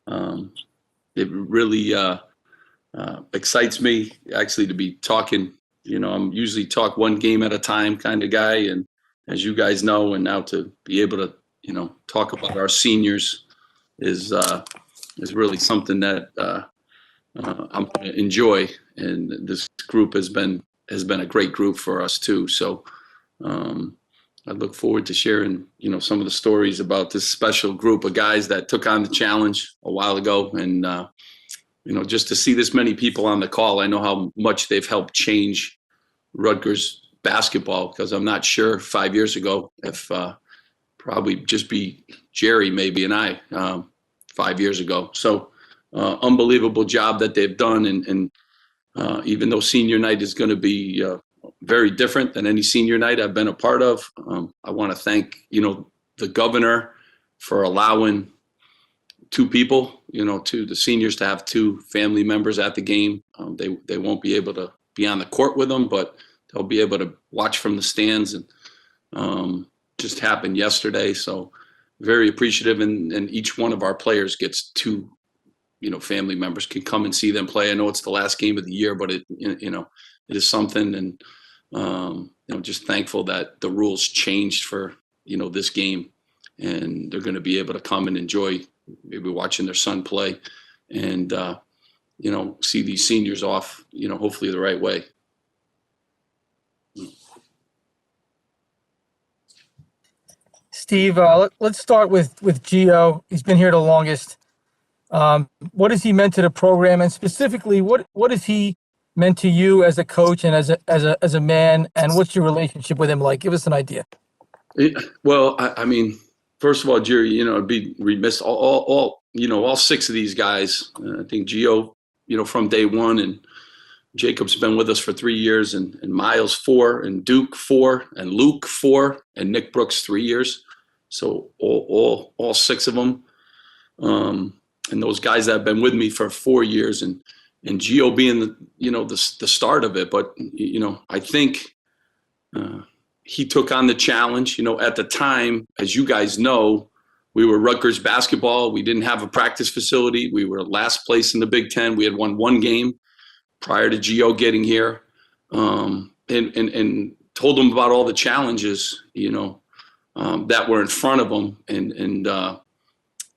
It really excites me actually to be talking. I'm usually talk one game at a time kind of guy, and as you guys know, and now to be able to talk about our seniors is really something that I'm going to enjoy, and this group has been a great group for us too. So I look forward to sharing some of the stories about this special group of guys that took on the challenge a while ago, and just to see this many people on the call. I know how much they've helped change Rutgers basketball, because I'm not sure 5 years ago if probably just be Jerry maybe and I 5 years ago. So unbelievable job that they've done, and even though senior night is going to be very different than any senior night I've been a part of, I want to thank the governor for allowing two people, to the seniors to have two family members at the game. They won't be able to be on the court with them, but they'll be able to watch from the stands, and just happened yesterday. So very appreciative, and each one of our players gets two, family members can come and see them play. I know it's the last game of the year, but it is something, and just thankful that the rules changed for this game, and they're going to be able to come and enjoy maybe watching their son play, and see these seniors off, hopefully the right way. Steve, let's start with Geo. He's been here the longest. What has he meant to the program, and specifically, what has he meant to you as a coach and as a man, and what's your relationship with him like? Give us an idea. Well, I mean, first of all, Jerry, it'd be remiss all six of these guys. I think Geo, from day one, and Jacob's been with us for 3 years, and Myles 4, and Duke 4, and Luke 4, and Nick Brooks 3 years. So all six of them, and those guys that have been with me for 4 years, and Geo being the start of it. But I think he took on the challenge. At the time, as you guys know, we were Rutgers basketball. We didn't have a practice facility. We were last place in the Big Ten. We had won one game prior to Geo getting here, and told him about all the challenges, that were in front of him, and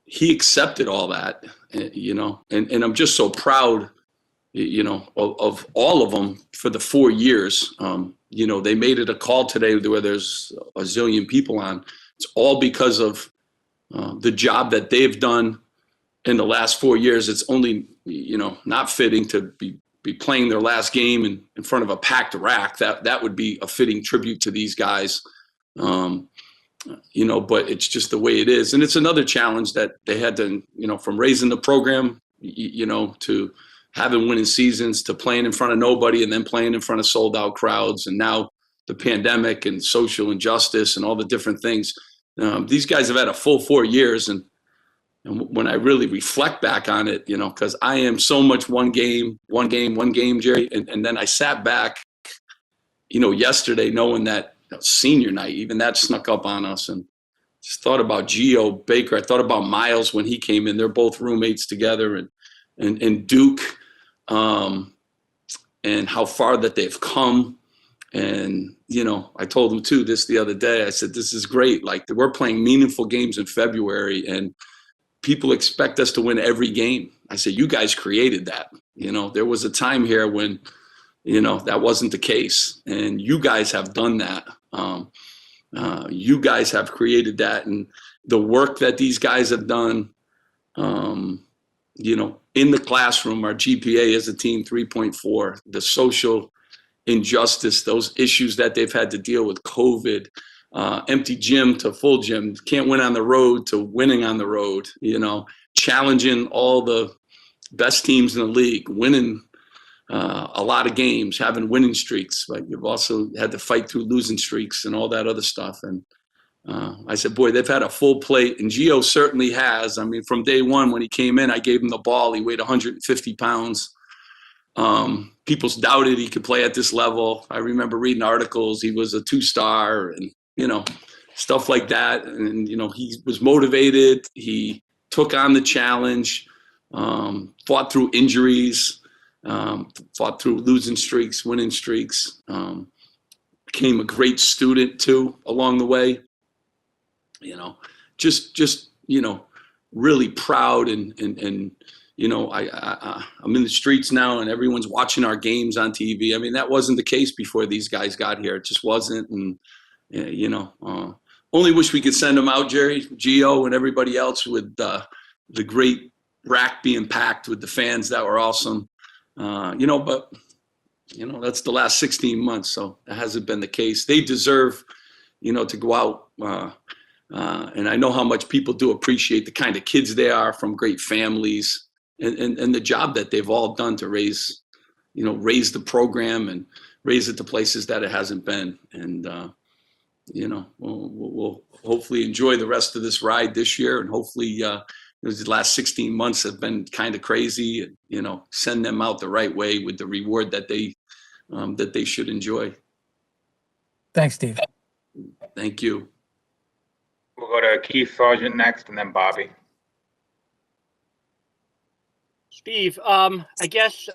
he accepted all that, and I'm just so proud, of all of them for the 4 years. They made it a call today where there's a zillion people on. It's all because of the job that they've done in the last 4 years. It's only, not fitting to be playing their last game in front of a packed rack. That would be a fitting tribute to these guys. But it's just the way it is. And it's another challenge that they had to, from raising the program, to having winning seasons, to playing in front of nobody, and then playing in front of sold out crowds. And now the pandemic and social injustice and all the different things. These guys have had a full 4 years. And when I really reflect back on it, because I am so much one game, Jerry. And then I sat back, yesterday knowing that senior night, even that snuck up on us, and just thought about Geo Baker. I thought about Myles when he came in. They're both roommates together, and Duke, and how far that they've come. And, I told him too this the other day. I said, this is great. Like, we're playing meaningful games in February, and people expect us to win every game. I said, you guys created that. There was a time here when, that wasn't the case. And you guys have done that. You guys have created that. And the work that these guys have done, in the classroom, our GPA as a team, 3.4, the social injustice, those issues that they've had to deal with, COVID, empty gym to full gym, can't win on the road to winning on the road, challenging all the best teams in the league, winning a lot of games, having winning streaks, but you've also had to fight through losing streaks and all that other stuff. And I said, boy, they've had a full plate, and Geo certainly has. I mean, from day one when he came in, I gave him the ball. He weighed 150 pounds. People doubted he could play at this level. I remember reading articles. He was a 2-star and, stuff like that. And, he was motivated. He took on the challenge. fought through injuries, fought through losing streaks, winning streaks, became a great student too along the way. You know, just you know, really proud and you know, I'm in the streets now and everyone's watching our games on TV. I mean, that wasn't the case before these guys got here. It just wasn't. And, you know, only wish we could send them out, Jerry, Geo, and everybody else with the great rack being packed with the fans that were awesome. You know, but, you know, that's the last 16 months. So that hasn't been the case. They deserve, you know, to go out. And I know how much people do appreciate the kind of kids they are from great families. And the job that they've all done to raise the program and raise it to places that it hasn't been. And, you know, we'll hopefully enjoy the rest of this ride this year. And hopefully the last 16 months have been kind of crazy. And, you know, send them out the right way with the reward that they should enjoy. Thanks, Steve. Thank you. We'll go to Keith Sargent next and then Bobby. Steve, I guess,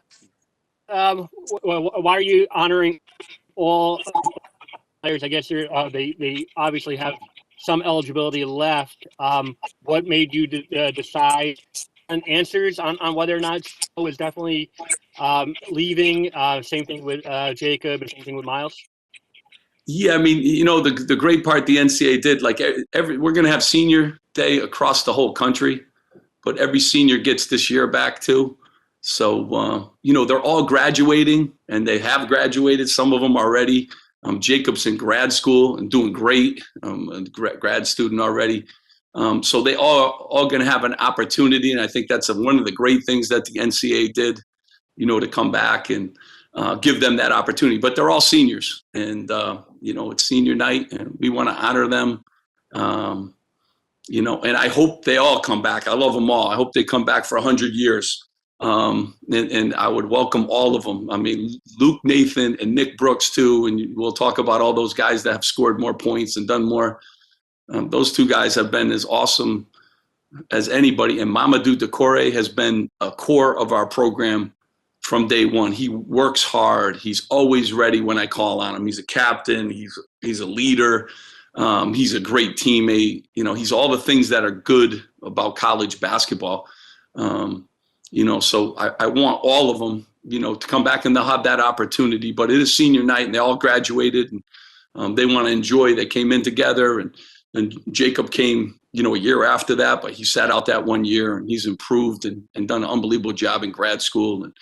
why are you honoring all players? I guess they obviously have some eligibility left. What made you decide on answers on whether or not Joe is definitely leaving? Same thing with Jacob and same thing with Myles. Yeah, I mean, you know, the great part the NCAA did, like we're going to have senior day across the whole country. But every senior gets this year back too. So, you know, they're all graduating and they have graduated, some of them already. Jacob's in grad school and doing great, a grad student already. So they all going to have an opportunity. And I think that's one of the great things that the NCAA did, you know, to come back and give them that opportunity. But they're all seniors and, you know, it's senior night and we want to honor them. You know, and I hope they all come back. I love them all. I hope they come back for 100 years. And I would welcome all of them. I mean, Luke Nathan and Nick Brooks too. And we'll talk about all those guys that have scored more points and done more. Those two guys have been as awesome as anybody. And Mamadou Doucoure has been a core of our program from day one. He works hard. He's always ready when I call on him. He's a captain. He's a leader. He's a great teammate. You know, he's all the things that are good about college basketball. You know, so I want all of them, you know, to come back and they'll have that opportunity. But it is senior night and they all graduated and they want to enjoy. They came in together and Jacob came, you know, a year after that, but he sat out that 1 year and he's improved and done an unbelievable job in grad school. And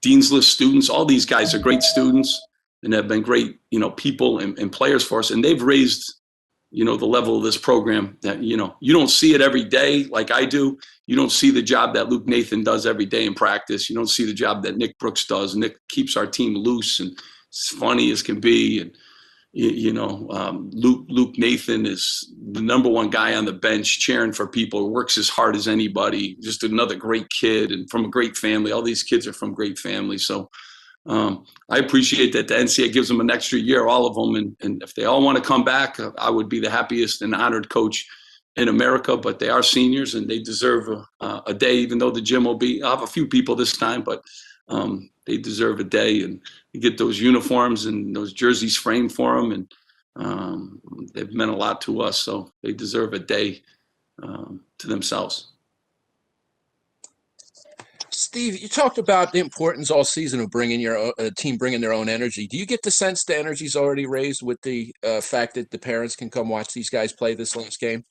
Dean's List students, all these guys are great students and have been great, you know, people and players for us. And they've raised, you know, the level of this program that, you know, you don't see it every day like I do. You don't see the job that Luke Nathan does every day in practice. You don't see the job that Nick Brooks does. Nick keeps our team loose and it's funny as can be. And, you know, Luke Nathan is the number one guy on the bench cheering for people, works as hard as anybody, just another great kid and from a great family. All these kids are from great families. So, I appreciate that the NCAA gives them an extra year, all of them. And if they all want to come back, I would be the happiest and honored coach in America. But they are seniors and they deserve a day, even though the gym will I'll have a few people this time, but they deserve a day and you get those uniforms and those jerseys framed for them. And they've meant a lot to us. So they deserve a day to themselves. Steve, you talked about the importance all season of bringing your team bringing their own energy. Do you get the sense the energy's already raised with the fact that the parents can come watch these guys play this last game?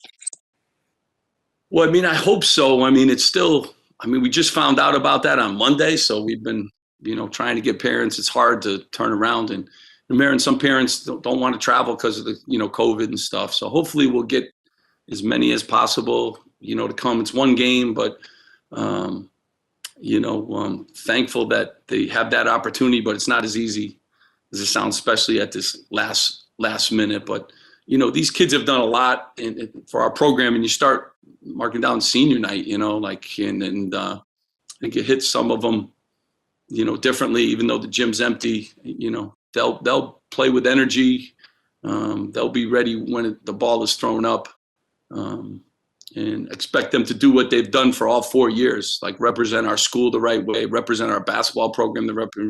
Well, I mean, I hope so. I mean, it's still, I mean, we just found out about that on Monday. So we've been, you know, trying to get parents. It's hard to turn around. And some parents don't want to travel because of the, you know, COVID and stuff. So hopefully we'll get as many as possible, you know, to come. It's one game, but, you know, thankful that they have that opportunity, but it's not as easy as it sounds, especially at this last minute. But, you know, these kids have done a lot for our program, and you start marking down senior night, you know, like, and I think it hits some of them, you know, differently, even though the gym's empty. You know, they'll play with energy. They'll be ready when the ball is thrown up. and expect them to do what they've done for all 4 years, like represent our school the right way, represent our basketball program,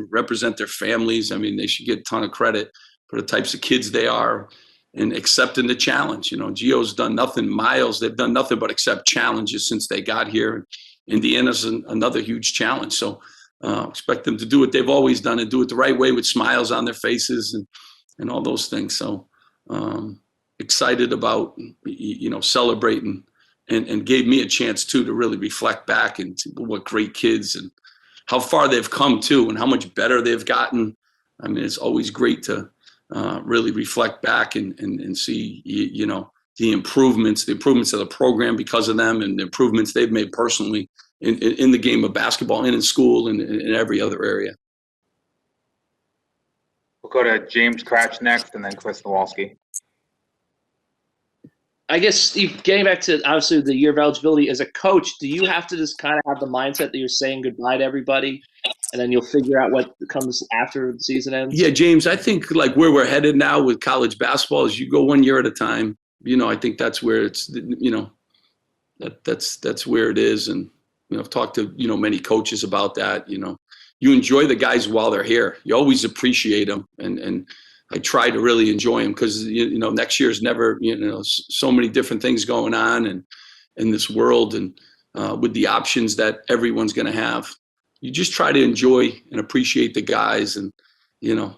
represent their families. I mean, they should get a ton of credit for the types of kids they are and accepting the challenge. You know, Geo's done nothing. Myles, they've done nothing but accept challenges since they got here. Indiana's another huge challenge. So expect them to do what they've always done and do it the right way with smiles on their faces and all those things. So excited about, you know, celebrating and gave me a chance too to really reflect back and what great kids and how far they've come too and how much better they've gotten. I mean, it's always great to really reflect back and see, you know, the improvements of the program because of them and the improvements they've made personally in the game of basketball and in school and in every other area. We'll go to James Cratch next and then Chris Nowalski. I guess, Steve, getting back to obviously the year of eligibility, as a coach, do you have to just kind of have the mindset that you're saying goodbye to everybody and then you'll figure out what comes after the season ends? Yeah, James, I think like where we're headed now with college basketball is you go 1 year at a time. You know, I think that's where it's, you know, that's where it is. And, you know, I've talked to, you know, many coaches about that. You know, you enjoy the guys while they're here. You always appreciate them. And I try to really enjoy them because, you know, next year's never, you know, so many different things going on and in this world and with the options that everyone's going to have. You just try to enjoy and appreciate the guys. And, you know,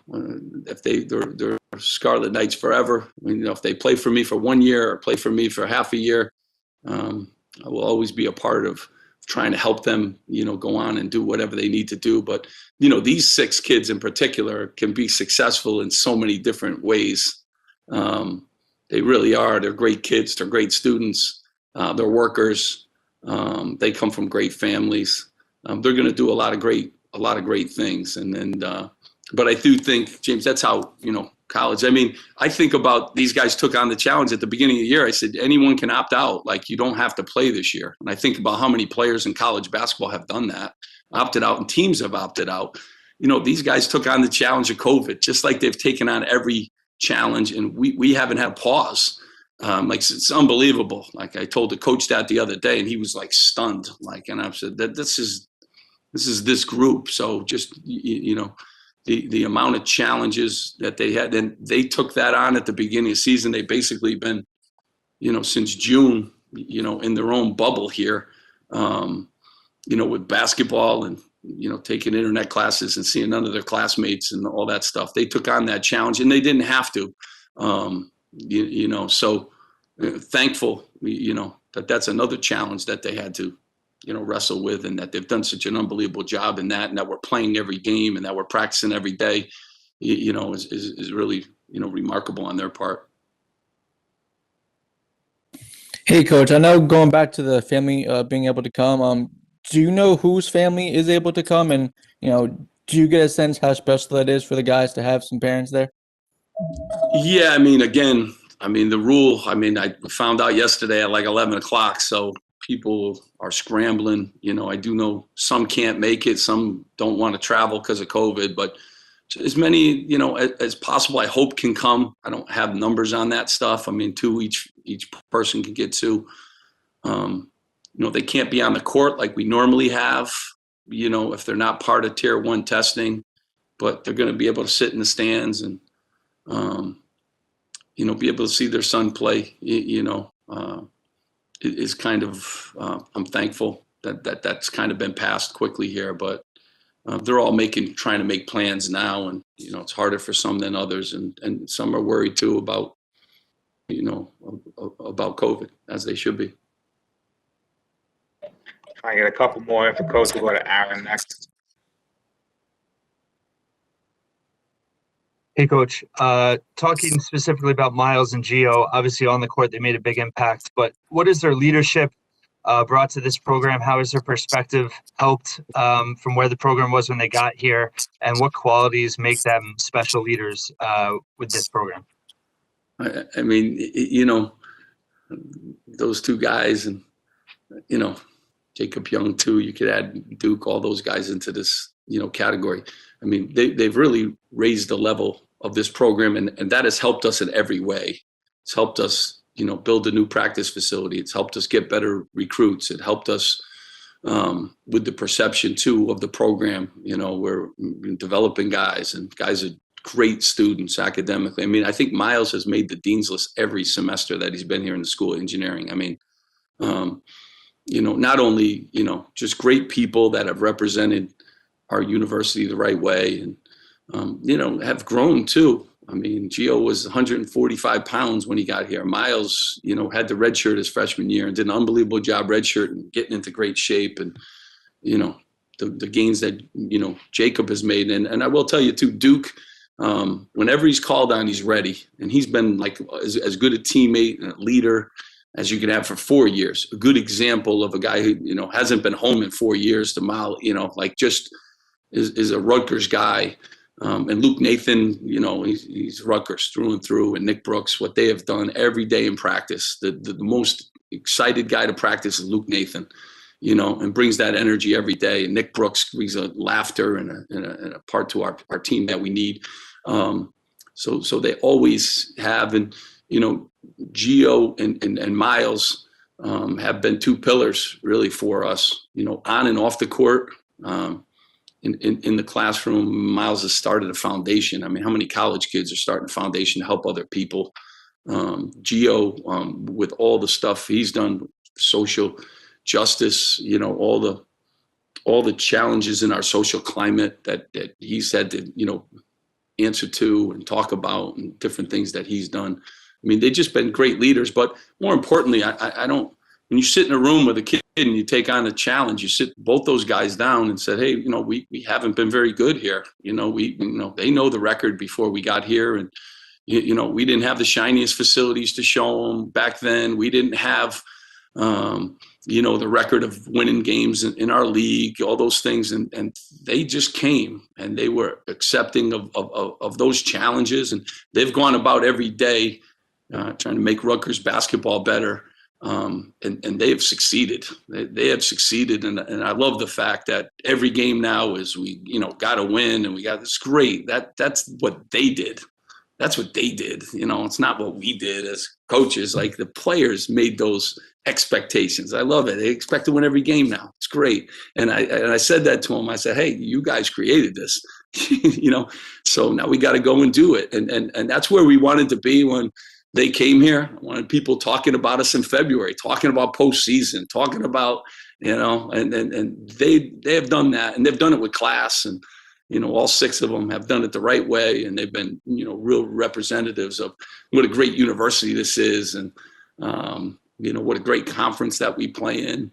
if they're Scarlet Knights forever, you know, if they play for me for 1 year or play for me for half a year, I will always be a part of trying to help them, you know, go on and do whatever they need to do. But, you know, these 6 kids in particular can be successful in so many different ways. They really are. They're great kids. They're great students. They're workers. They come from great families. They're going to do a lot of great things. And then, but I do think, James, that's how, you know, college. I mean, I think about these guys took on the challenge at the beginning of the year. I said, anyone can opt out. Like, you don't have to play this year. And I think about how many players in college basketball have done that, opted out, and teams have opted out. You know, these guys took on the challenge of COVID, just like they've taken on every challenge. And we haven't had pause. Like, it's unbelievable. Like, I told the coach that the other day and he was like stunned. Like, and I've said that this is this group. So just, you know, the amount of challenges that they had, and they took that on at the beginning of the season. They basically been, you know, since June, you know, in their own bubble here, you know, with basketball and, you know, taking internet classes and seeing none of their classmates and all that stuff. They took on that challenge and they didn't have to, you know, so thankful, you know, that's another challenge that they had to, you know, wrestle with, and that they've done such an unbelievable job in that, and that we're playing every game and that we're practicing every day, you know, is really, you know, remarkable on their part. Hey, Coach, I know going back to the family being able to come, do you know whose family is able to come? And, you know, do you get a sense how special that is for the guys to have some parents there? Yeah, I mean, again, the rule, I found out yesterday at like 11 o'clock, so people are scrambling. You know, I do know some can't make it, some don't want to travel because of COVID, but as many, you know, as possible, I hope can come. I don't have numbers on that stuff. I mean, 2 each person can get 2. You know, they can't be on the court like we normally have, you know, if they're not part of Tier 1 testing, but they're going to be able to sit in the stands and, you know, be able to see their son play, you know, is kind of, I'm thankful that that's kind of been passed quickly here, but they're all trying to make plans now. And, you know, it's harder for some than others. And some are worried too about, you know, about COVID, as they should be. Try to get a couple more if the coach will go to Aaron next. Hey, Coach. Talking specifically about Myles and Geo, obviously on the court they made a big impact, but what is their leadership brought to this program? How has their perspective helped from where the program was when they got here? And what qualities make them special leaders with this program? I mean, you know, those 2 guys and, you know, Jacob Young too, you could add Duke, all those guys into this, you know, category. I mean, they've really raised the level of this program, and that has helped us in every way. It's helped us, build a new practice facility. It's helped us get better recruits. It helped us with the perception too of the program. We're developing guys, and guys are great students academically. I mean, I think Myles has made the dean's list every semester that he's been here in the School of Engineering. I mean, not only, just great people that have represented our university the right way and, have grown too. I mean, Geo was 145 pounds when he got here. Myles, had the red shirt his freshman year and did an unbelievable job red shirt and getting into great shape. And, the gains that, Jacob has made. And I will tell you too, Duke, whenever he's called on, he's ready. And he's been like as good a teammate and a leader as you can have for 4 years. A good example of a guy who, hasn't been home in 4 years to Myles, just is a Rutgers guy. And Luke Nathan, he's Rutgers through and through, and Nick Brooks, what they have done every day in practice. The most excited guy to practice is Luke Nathan, and brings that energy every day. And Nick Brooks brings a laughter and a part to our team that we need. So they always have. And, Geo and Myles have been two pillars really for us, on and off the court. In the classroom, Myles has started a foundation. I mean, how many college kids are starting a foundation to help other people? Geo, with all the stuff he's done, social justice, all the challenges in our social climate that he's had to, answer to and talk about, and different things that he's done. I mean, they've just been great leaders. But more importantly, I don't. When you sit in a room with a kid and you take on a challenge, you sit both those guys down and said, hey, we haven't been very good here. They know the record before we got here. And, we didn't have the shiniest facilities to show them back then. We didn't have, the record of winning games in our league, all those things. And they just came and they were accepting of those challenges. And they've gone about every day trying to make Rutgers basketball better. And they have succeeded. They have succeeded. And I love the fact that every game now is we, got to win, and it's great. That's what they did. That's what they did. It's not what we did as coaches. Like, the players made those expectations. I love it. They expect to win every game now. It's great. And I said that to them. I said, hey, you guys created this, so now we got to go and do it. And that's where we wanted to be when they came here. I wanted people talking about us in February, talking about postseason, talking about, and they have done that, and they've done it with class, and, all 6 of them have done it the right way. And they've been, real representatives of what a great university this is. And, what a great conference that we play in.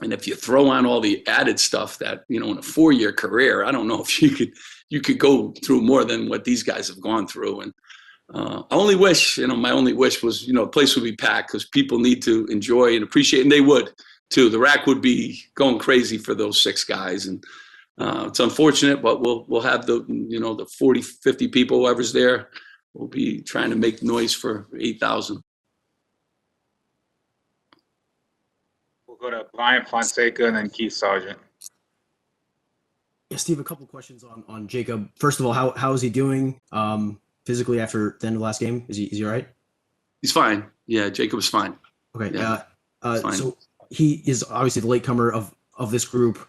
And if you throw on all the added stuff that, in a 4-year career, I don't know if you could go through more than what these guys have gone through. And, I only wish, my only wish was, the place would be packed, because people need to enjoy and appreciate, and they would too. The rack would be going crazy for those 6 guys. And it's unfortunate, but we'll have the 40, 50 people, whoever's there, we'll be trying to make noise for 8,000. We'll go to Brian Fonseca and then Keith Sargent. Yeah, Steve, a couple questions on Jacob. First of all, how is he doing? Physically after the end of the last game? Is he all right? He's fine. Yeah, Jacob's fine. Okay. Yeah, fine. So he is obviously the latecomer of this group.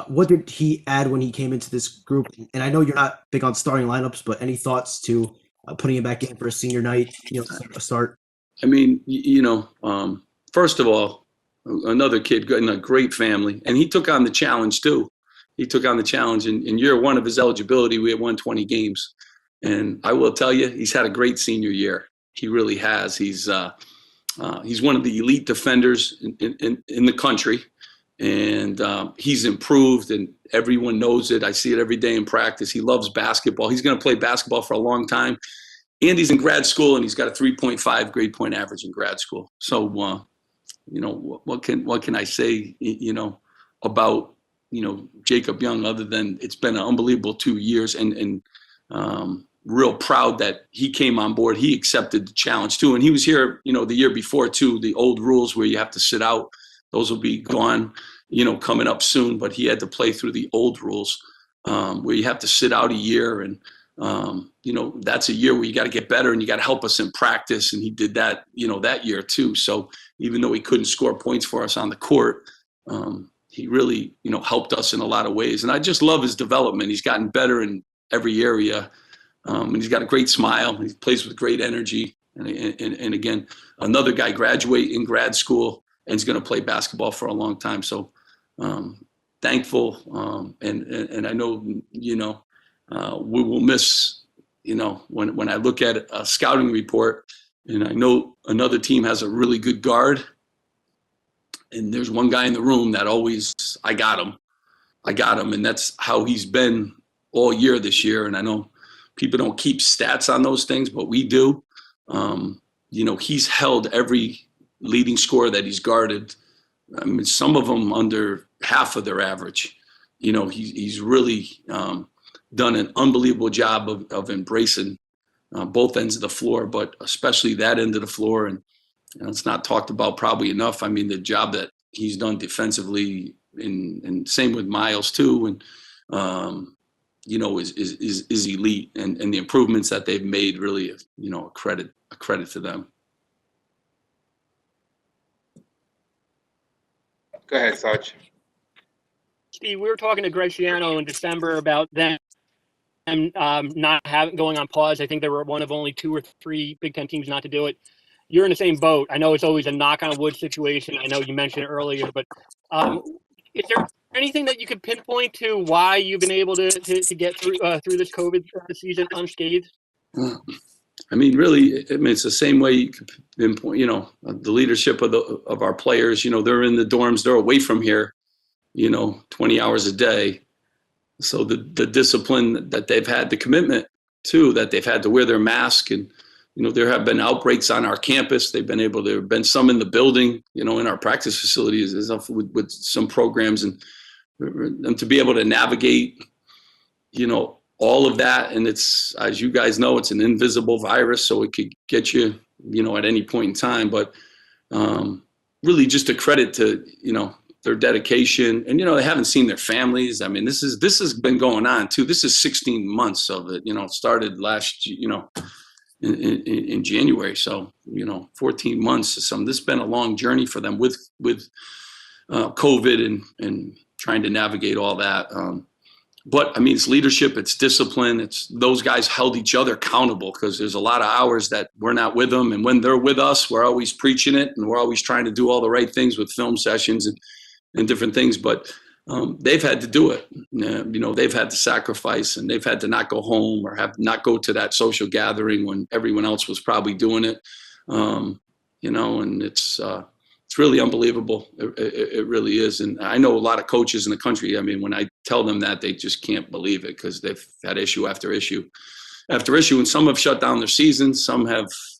What did he add when he came into this group? And I know you're not big on starting lineups, but any thoughts to putting him back in for a senior night, a start? I mean, first of all, another kid in a great family, and he took on the challenge too. He took on the challenge in year 1 of his eligibility. We had won 20 games. And I will tell you, he's had a great senior year. He really has. He's one of the elite defenders in the country, and he's improved, and everyone knows it. I see it every day in practice. He loves basketball. He's going to play basketball for a long time, and he's in grad school, and he's got a 3.5 grade point average in grad school. So, what can I say, about Jacob Young, other than it's been an unbelievable 2 years, and real proud that he came on board. He accepted the challenge too. And he was here, the year before too, the old rules where you have to sit out, those will be gone, coming up soon. But he had to play through the old rules where you have to sit out a year. And, that's a year where you got to get better and you got to help us in practice. And he did that, that year too. So even though he couldn't score points for us on the court, he really, helped us in a lot of ways. And I just love his development. He's gotten better in every area. And he's got a great smile. He plays with great energy. And again, another guy graduate in grad school and is going to play basketball for a long time. So thankful. And I know, we will miss, when I look at a scouting report and I know another team has a really good guard, and there's one guy in the room that always, I got him. And that's how he's been all year this year. And I know people don't keep stats on those things, but we do. He's held every leading scorer that he's guarded. I mean, some of them under half of their average. He's really done an unbelievable job of embracing both ends of the floor, but especially that end of the floor. And it's not talked about probably enough. I mean, the job that he's done defensively, and same with Myles too, and is elite, and the improvements that they've made really, a credit to them. Go ahead, Sarge. Steve, we were talking to Greg Schiano in December about them not going on pause. I think they were one of only 2 or 3 Big Ten teams not to do it. You're in the same boat. I know it's always a knock on wood situation. I know you mentioned it earlier, but is there anything that you could pinpoint to why you've been able to get through this COVID season unscathed? I mean, really, it's the same way you could pinpoint, the leadership of our players. They're in the dorms, they're away from here, 20 hours a day. So the discipline that they've had, the commitment too, that they've had to wear their mask, and there have been outbreaks on our campus. There have been some in the building, in our practice facilities with some programs, and to be able to navigate, all of that. And it's, as you guys know, it's an invisible virus, so it could get you, at any point in time. But really just a credit to, their dedication, and, they haven't seen their families. I mean, this has been going on too. This is 16 months of it, it started last, in January. So, 14 months or something. This has been a long journey for them with COVID and trying to navigate all that. But I mean, it's leadership, it's discipline. It's those guys held each other accountable, because there's a lot of hours that we're not with them. And when they're with us, we're always preaching it, and we're always trying to do all the right things with film sessions and different things. But they've had to do it. They've had to sacrifice, and they've had to not go home or not go to that social gathering when everyone else was probably doing it. And it's really unbelievable. It really is. And I know a lot of coaches in the country. I mean, when I tell them that, they just can't believe it, because they've had issue after issue after issue. And some have shut down their seasons. Some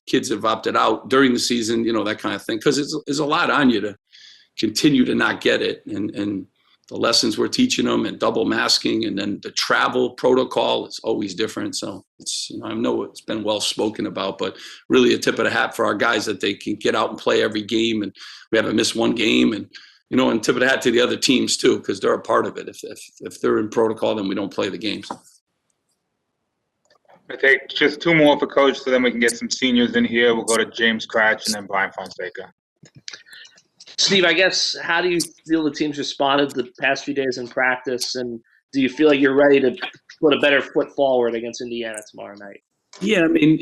kids have opted out during the season, that kind of thing. Because it's a lot on you to continue to not get it. And the lessons we're teaching them, and double masking, and then the travel protocol is always different. So it's, I know it's been well spoken about, but really a tip of the hat for our guys that they can get out and play every game, and we haven't missed one game. And, and tip of the hat to the other teams too, because they're a part of it. If they're in protocol, then we don't play the games. I take just 2 more for Coach, so then we can get some seniors in here. We'll go to James Cratch and then Brian Fonseca. Steve, I guess, how do you feel the team's responded the past few days in practice, and do you feel like you're ready to put a better foot forward against Indiana tomorrow night? Yeah, I mean,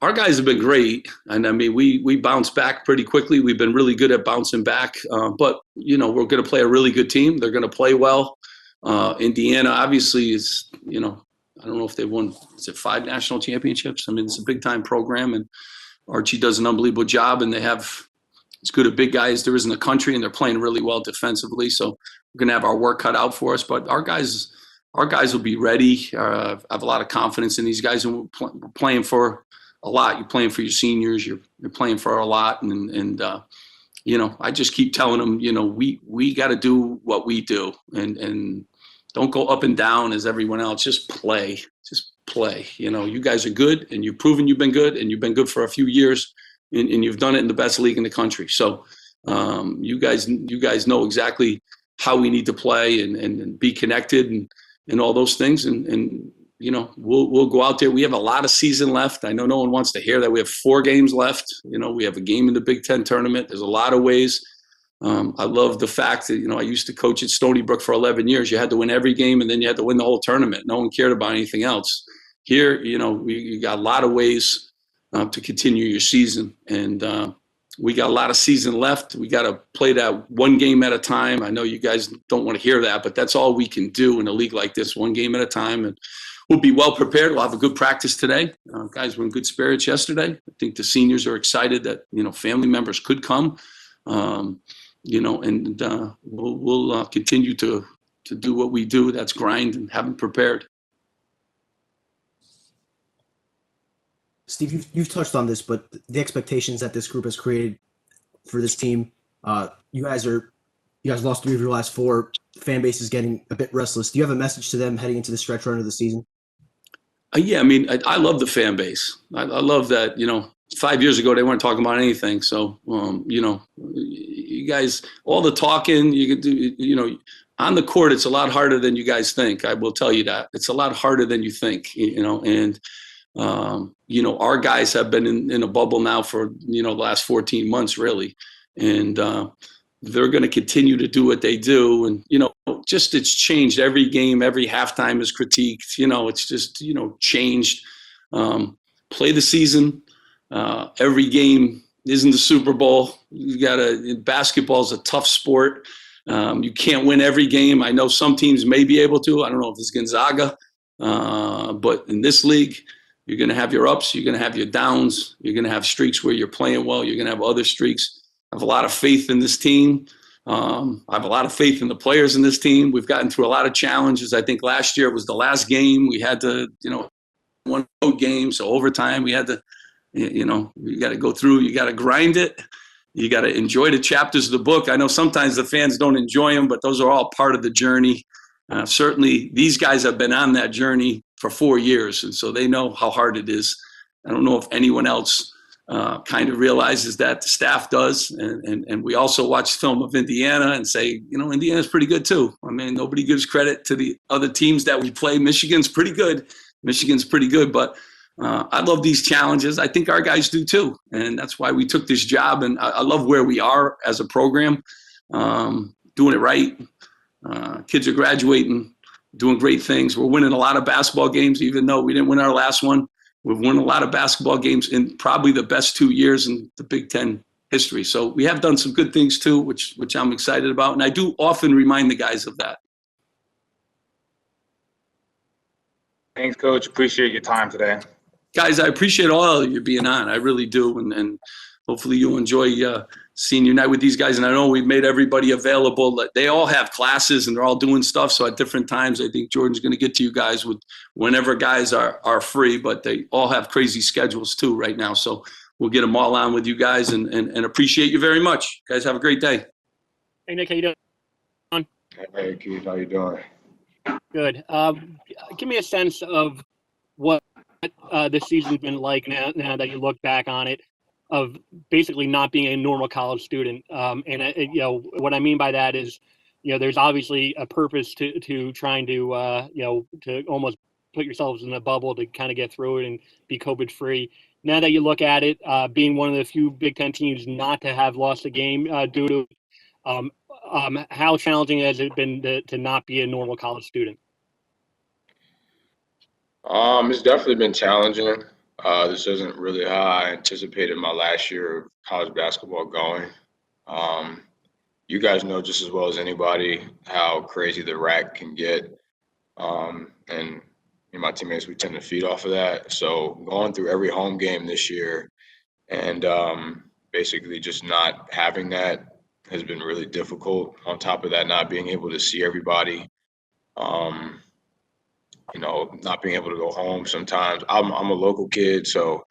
our guys have been great, and I mean, we bounced back pretty quickly. We've been really good at bouncing back, but we're going to play a really good team. They're going to play well. Indiana obviously is, I don't know if they won, is it 5 national championships? I mean, it's a big time program, and Archie does an unbelievable job, and they have as good a big guy as there is in the country, and they're playing really well defensively. So we're going to have our work cut out for us, but our guys will be ready. I have a lot of confidence in these guys, and we're playing for a lot. You're playing for your seniors. You're playing for a lot, and I just keep telling them, we got to do what we do, and don't go up and down as everyone else. Just play. You guys are good, and you've proven you've been good, and you've been good for a few years. And you've done it in the best league in the country. So you guys know exactly how we need to play and be connected and all those things. And we'll go out there. We have a lot of season left. I know no one wants to hear that. We have 4 games left. We have a game in the Big Ten tournament. There's a lot of ways. I love the fact that, I used to coach at Stony Brook for 11 years. You had to win every game, and then you had to win the whole tournament. No one cared about anything else. Here, you got a lot of ways to continue your season. And we got a lot of season left. We got to play that one game at a time. I know you guys don't want to hear that, but that's all we can do in a league like this, one game at a time. And we'll be well prepared. We'll have a good practice today. Guys were in good spirits yesterday. I think the seniors are excited that, family members could come. And we'll continue to do what we do. That's grind and have them prepared. Steve, you've touched on this, but the expectations that this group has created for this team, you guys lost 3 of your last 4. The fan base is getting a bit restless. Do you have a message to them heading into the stretch run of the season? Yeah, I love the fan base. I love that, 5 years ago, they weren't talking about anything. So, you guys, all the talking you could do, on the court, it's a lot harder than you guys think. I will tell you that. It's a lot harder than you think, and our guys have been in a bubble now for, the last 14 months, really. And they're going to continue to do what they do. And, it's changed every game, every halftime is critiqued. It's just, changed. Play the season. Every game isn't the Super Bowl. Basketball is a tough sport. You can't win every game. I know some teams may be able to. I don't know if it's Gonzaga. But in this league, you're going to have your ups. You're going to have your downs. You're going to have streaks where you're playing well. You're going to have other streaks. I have a lot of faith in this team. I have a lot of faith in the players in this team. We've gotten through a lot of challenges. I think last year was the last game. We had to, one road game. So overtime, we had to, you got to go through. You got to grind it. You got to enjoy the chapters of the book. I know sometimes the fans don't enjoy them, but those are all part of the journey. Certainly, these guys have been on that journey for 4 years, and so they know how hard it is. I don't know if anyone else kind of realizes that. The staff does, and we also watch film of Indiana and say, Indiana's pretty good too. I mean, nobody gives credit to the other teams that we play. Michigan's pretty good, but I love these challenges. I think our guys do too, and that's why we took this job, and I love where we are as a program, doing it right. Kids are graduating, doing great things. We're winning a lot of basketball games, even though we didn't win our last one. We've won a lot of basketball games in probably the best 2 years in the Big Ten history. So we have done some good things too, which I'm excited about. And I do often remind the guys of that. Thanks, Coach. Appreciate your time today. Guys, I appreciate all of you being on. I really do. And hopefully you'll enjoy senior night with these guys. And I know we've made everybody available. They all have classes and they're all doing stuff. So at different times, I think Jordan's going to get to you guys with whenever guys are free, but they all have crazy schedules too right now. So we'll get them all on with you guys and appreciate you very much. Guys, have a great day. Hey, Nick, how you doing? Hey, Keith, how you doing? Good. Give me a sense of what this season's been like now that you look back on it, of basically not being a normal college student. What I mean by that is, there's obviously a purpose to trying to, to almost put yourselves in a bubble to kind of get through it and be COVID free. Now that you look at it, being one of the few Big Ten teams not to have lost a game due to, how challenging has it been to not be a normal college student? It's definitely been challenging. This isn't really how I anticipated my last year of college basketball going. You guys know just as well as anybody how crazy the rack can get. And me and my teammates, we tend to feed off of that. So going through every home game this year and basically just not having that has been really difficult. On top of that, not being able to see everybody. Not being able to go home sometimes. I'm a local kid, so,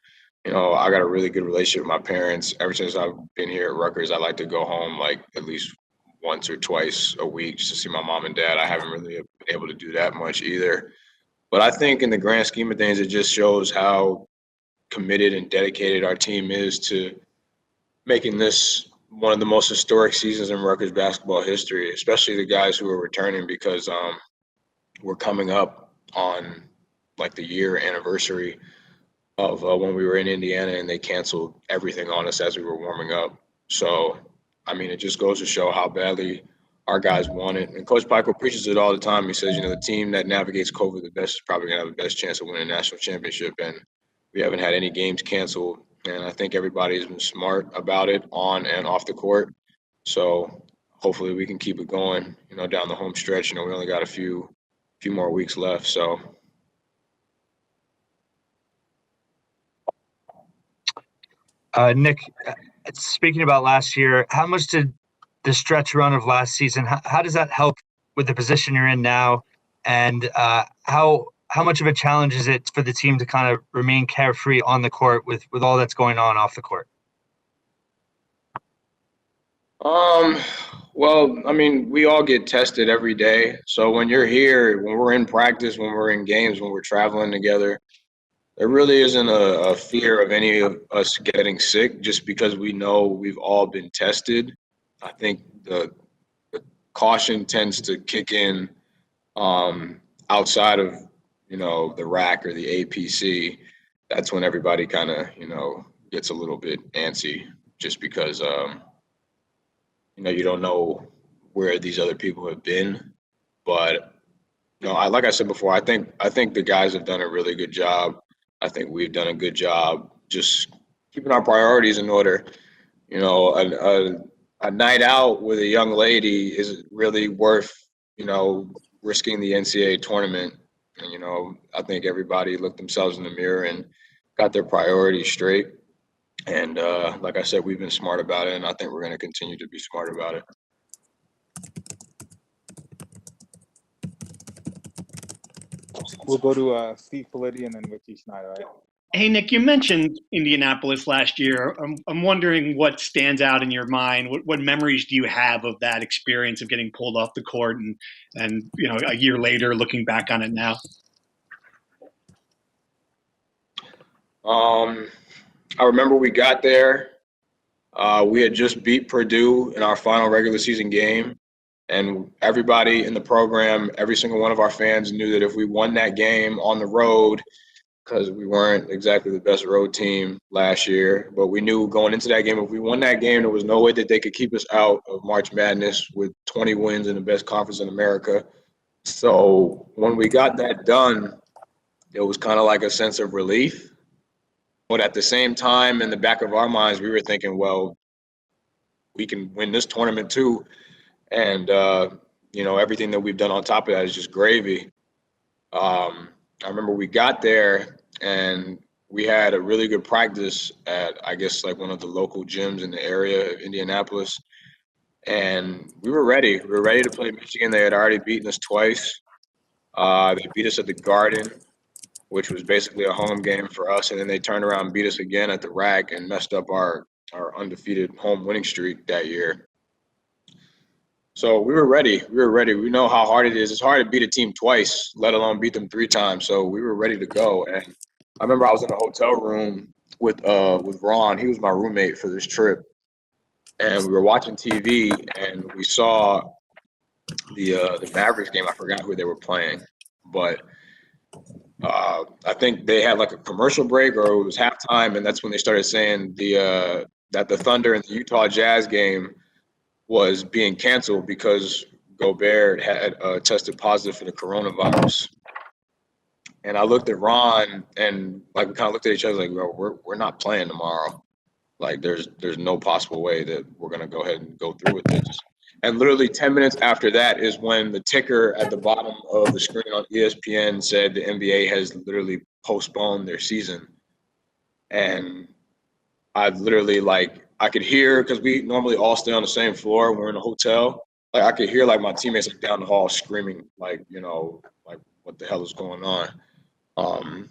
I got a really good relationship with my parents. Ever since I've been here at Rutgers, I like to go home like at least once or twice a week just to see my mom and dad. I haven't really been able to do that much either. But I think in the grand scheme of things, it just shows how committed and dedicated our team is to making this one of the most historic seasons in Rutgers basketball history, especially the guys who are returning, because we're coming up on like the year anniversary of when we were in Indiana and they canceled everything on us as we were warming up. So, I mean, it just goes to show how badly our guys want it. And Coach Pikiell preaches it all the time. He says, the team that navigates COVID the best is probably going to have the best chance of winning a national championship. And we haven't had any games canceled. And I think everybody's been smart about it on and off the court. So hopefully we can keep it going, down the home stretch. We only got a few more weeks left. So. Nick, speaking about last year, how much did the stretch run of last season, how does that help with the position you're in now? And how much of a challenge is it for the team to kind of remain carefree on the court with all that's going on off the court? Well, I mean, we all get tested every day. So when you're here, when we're in practice, when we're in games, when we're traveling together, there really isn't a fear of any of us getting sick just because we know we've all been tested. I think the caution tends to kick in outside of, the RAC or the APC. That's when everybody kind of, gets a little bit antsy just because, you don't know where these other people have been. But, like I said before, I think the guys have done a really good job. I think we've done a good job just keeping our priorities in order. A night out with a young lady is really worth, risking the NCAA tournament. And, I think everybody looked themselves in the mirror and got their priorities straight. And like I said, we've been smart about it, and I think we're going to continue to be smart about it. We'll go to Steve Pikiell and then Richie Schneider. Right? Hey, Nick, you mentioned Indianapolis last year. I'm wondering what stands out in your mind. What memories do you have of that experience of getting pulled off the court and a year later looking back on it now? I remember we got there. We had just beat Purdue in our final regular season game. And everybody in the program, every single one of our fans knew that if we won that game on the road, because we weren't exactly the best road team last year, but we knew going into that game, if we won that game, there was no way that they could keep us out of March Madness with 20 wins in the best conference in America. So when we got that done, it was kind of like a sense of relief. But at the same time, in the back of our minds, we were thinking, well, we can win this tournament too. And, everything that we've done on top of that is just gravy. I remember we got there and we had a really good practice at, I guess, like one of the local gyms in the area of Indianapolis. And we were ready. We were ready to play Michigan. They had already beaten us twice. They beat us at the Garden, which was basically a home game for us. And then they turned around and beat us again at the RAC and messed up our undefeated home winning streak that year. So we were ready. We know how hard it is. It's hard to beat a team twice, let alone beat them 3 times. So we were ready to go. And I remember I was in a hotel room with Ron. He was my roommate for this trip. And we were watching TV and we saw the Mavericks game. I forgot who they were playing. But I think they had like a commercial break or it was halftime. And that's when they started saying that the Thunder and the Utah Jazz game was being canceled because Gobert had tested positive for the coronavirus. And I looked at Ron and we kind of looked at each other like, well, we're not playing tomorrow. Like there's no possible way that we're going to go ahead and go through with this. And literally 10 minutes after that is when the ticker at the bottom of the screen on ESPN said the NBA has literally postponed their season. And I literally I could hear, because we normally all stay on the same floor. We're in a hotel. I could hear my teammates down the hall screaming, what the hell is going on?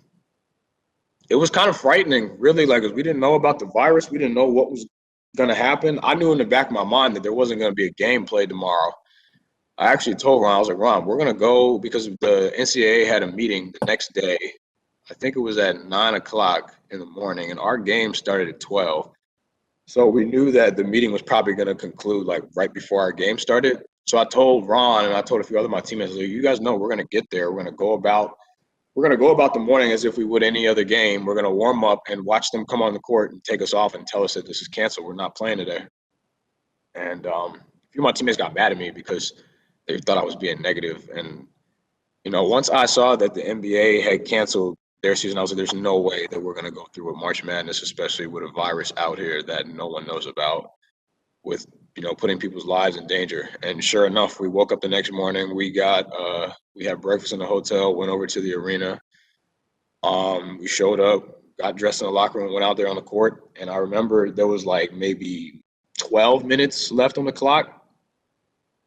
It was kind of frightening, really, because we didn't know about the virus. We didn't know what was going to happen. I knew in the back of my mind that there wasn't going to be a game played tomorrow. I actually told Ron, I was like, Ron, we're going to go because the NCAA had a meeting the next day. I think it was at 9 o'clock in the morning, and our game started at 12. So we knew that the meeting was probably going to conclude right before our game started. So I told Ron and I told a few other of my teammates, you guys know we're going to get there. We're going to we're going to go about the morning as if we would any other game. We're going to warm up and watch them come on the court and take us off and tell us that this is canceled. We're not playing today. And a few of my teammates got mad at me because they thought I was being negative. And, you know, once I saw that the NBA had canceled their season, I was like, there's no way that we're going to go through with March Madness, especially with a virus out here that no one knows about, with, you know, putting people's lives in danger. And sure enough, we woke up the next morning. We had breakfast in the hotel, went over to the arena. We showed up, got dressed in the locker room, went out there on the court. And I remember there was like maybe 12 minutes left on the clock.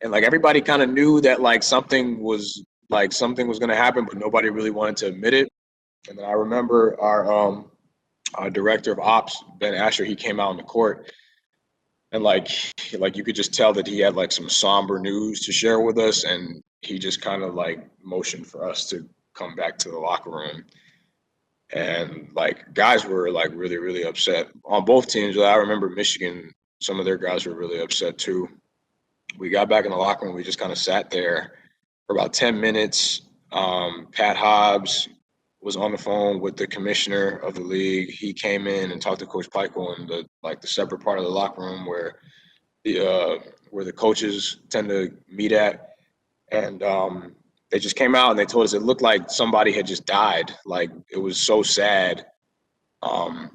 And like everybody kind of knew that like something was going to happen, but nobody really wanted to admit it. And then I remember our director of ops, Ben Asher, he came out on the court. And like you could just tell that he had like some somber news to share with us, and he just kind of like motioned for us to come back to the locker room. And like guys were like really, really upset on both teams. I remember Michigan, some of their guys were really upset too. We got back in the locker room. We just kind of sat there for about 10 minutes. Pat Hobbs was on the phone with the commissioner of the league. He came in and talked to Coach Pikiell in the separate part of the locker room where the coaches tend to meet at. And they just came out and they told us it looked like somebody had just died. Like it was so sad. And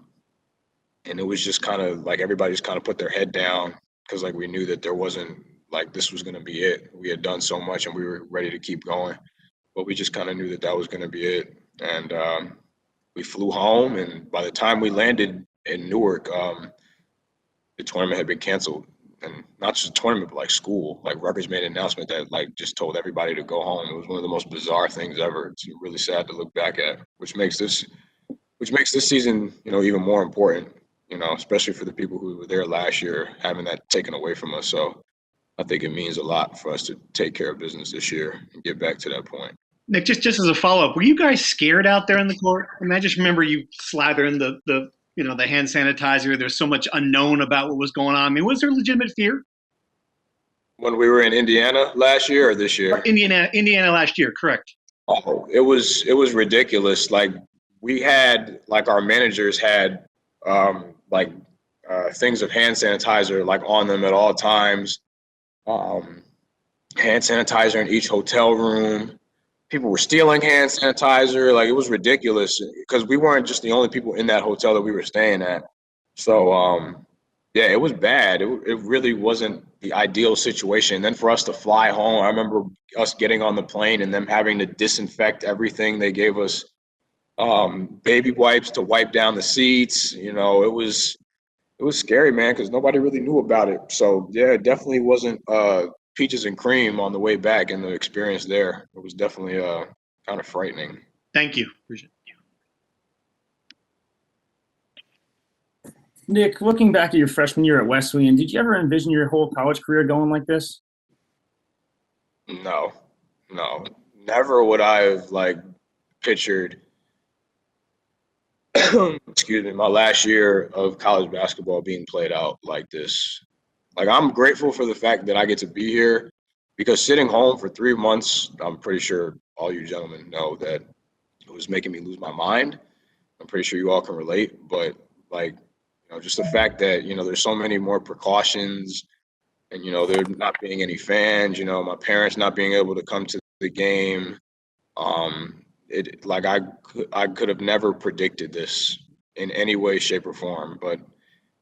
it was just kind of like everybody just kind of put their head down because like we knew that there wasn't like this was going to be it. We had done so much and we were ready to keep going. But we just kind of knew that that was going to be it. And we flew home, and by the time we landed in Newark, the tournament had been canceled. And not just the tournament, but like school. Like Rutgers made an announcement that like just told everybody to go home. It was one of the most bizarre things ever. It's really sad to look back at, which makes this season, you know, even more important, you know, especially for the people who were there last year, having that taken away from us. So I think it means a lot for us to take care of business this year and get back to that point. Nick, just as a follow-up, were you guys scared out there in the court? I mean, I just remember you slathering the hand sanitizer. There's so much unknown about what was going on. I mean, was there legitimate fear? When we were in Indiana last year or this year? Indiana last year, correct. Oh, it was ridiculous. Like we had, like our managers had things of hand sanitizer like on them at all times. Hand sanitizer in each hotel room. People were stealing hand sanitizer. Like it was ridiculous because we weren't just the only people in that hotel that we were staying at. So, yeah, it was bad. It really wasn't the ideal situation. And then for us to fly home, I remember us getting on the plane and them having to disinfect everything. They gave us baby wipes to wipe down the seats. You know, it was scary, man, because nobody really knew about it. So, yeah, it definitely wasn't peaches and cream on the way back, and the experience there, it was definitely kind of frightening. Thank you. Appreciate it. Nick, looking back at your freshman year at Wesleyan, did you ever envision your whole college career going like this? No. Never would I have pictured my last year of college basketball being played out like this. Like, I'm grateful for the fact that I get to be here, because sitting home for 3 months, I'm pretty sure all you gentlemen know that it was making me lose my mind. I'm pretty sure you all can relate, but just the fact that, there's so many more precautions and, there not being any fans, my parents not being able to come to the game. I could have never predicted this in any way, shape, or form, but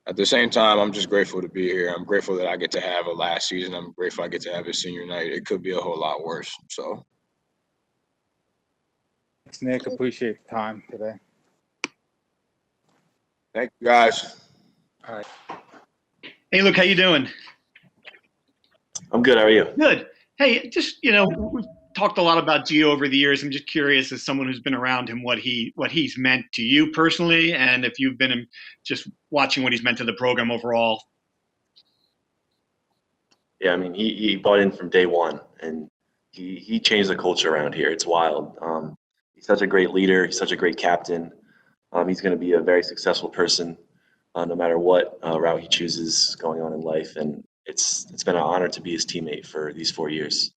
at the same time, I'm just grateful to be here. I'm grateful that I get to have a last season. I'm grateful I get to have a senior night. It could be a whole lot worse. So, thanks, Nick. Appreciate your time today. Thank you, guys. All right. Hey, Luke, how you doing? I'm good. How are you? Good. Hey, just, we've talked a lot about Geo over the years. I'm just curious, as someone who's been around him, what he's meant to you personally, and if you've been just watching what he's meant to the program overall. Yeah, I mean, he bought in from day one, and he changed the culture around here. It's wild. He's such a great leader. He's such a great captain. He's going to be a very successful person, no matter what route he chooses going on in life. And it's been an honor to be his teammate for these 4 years.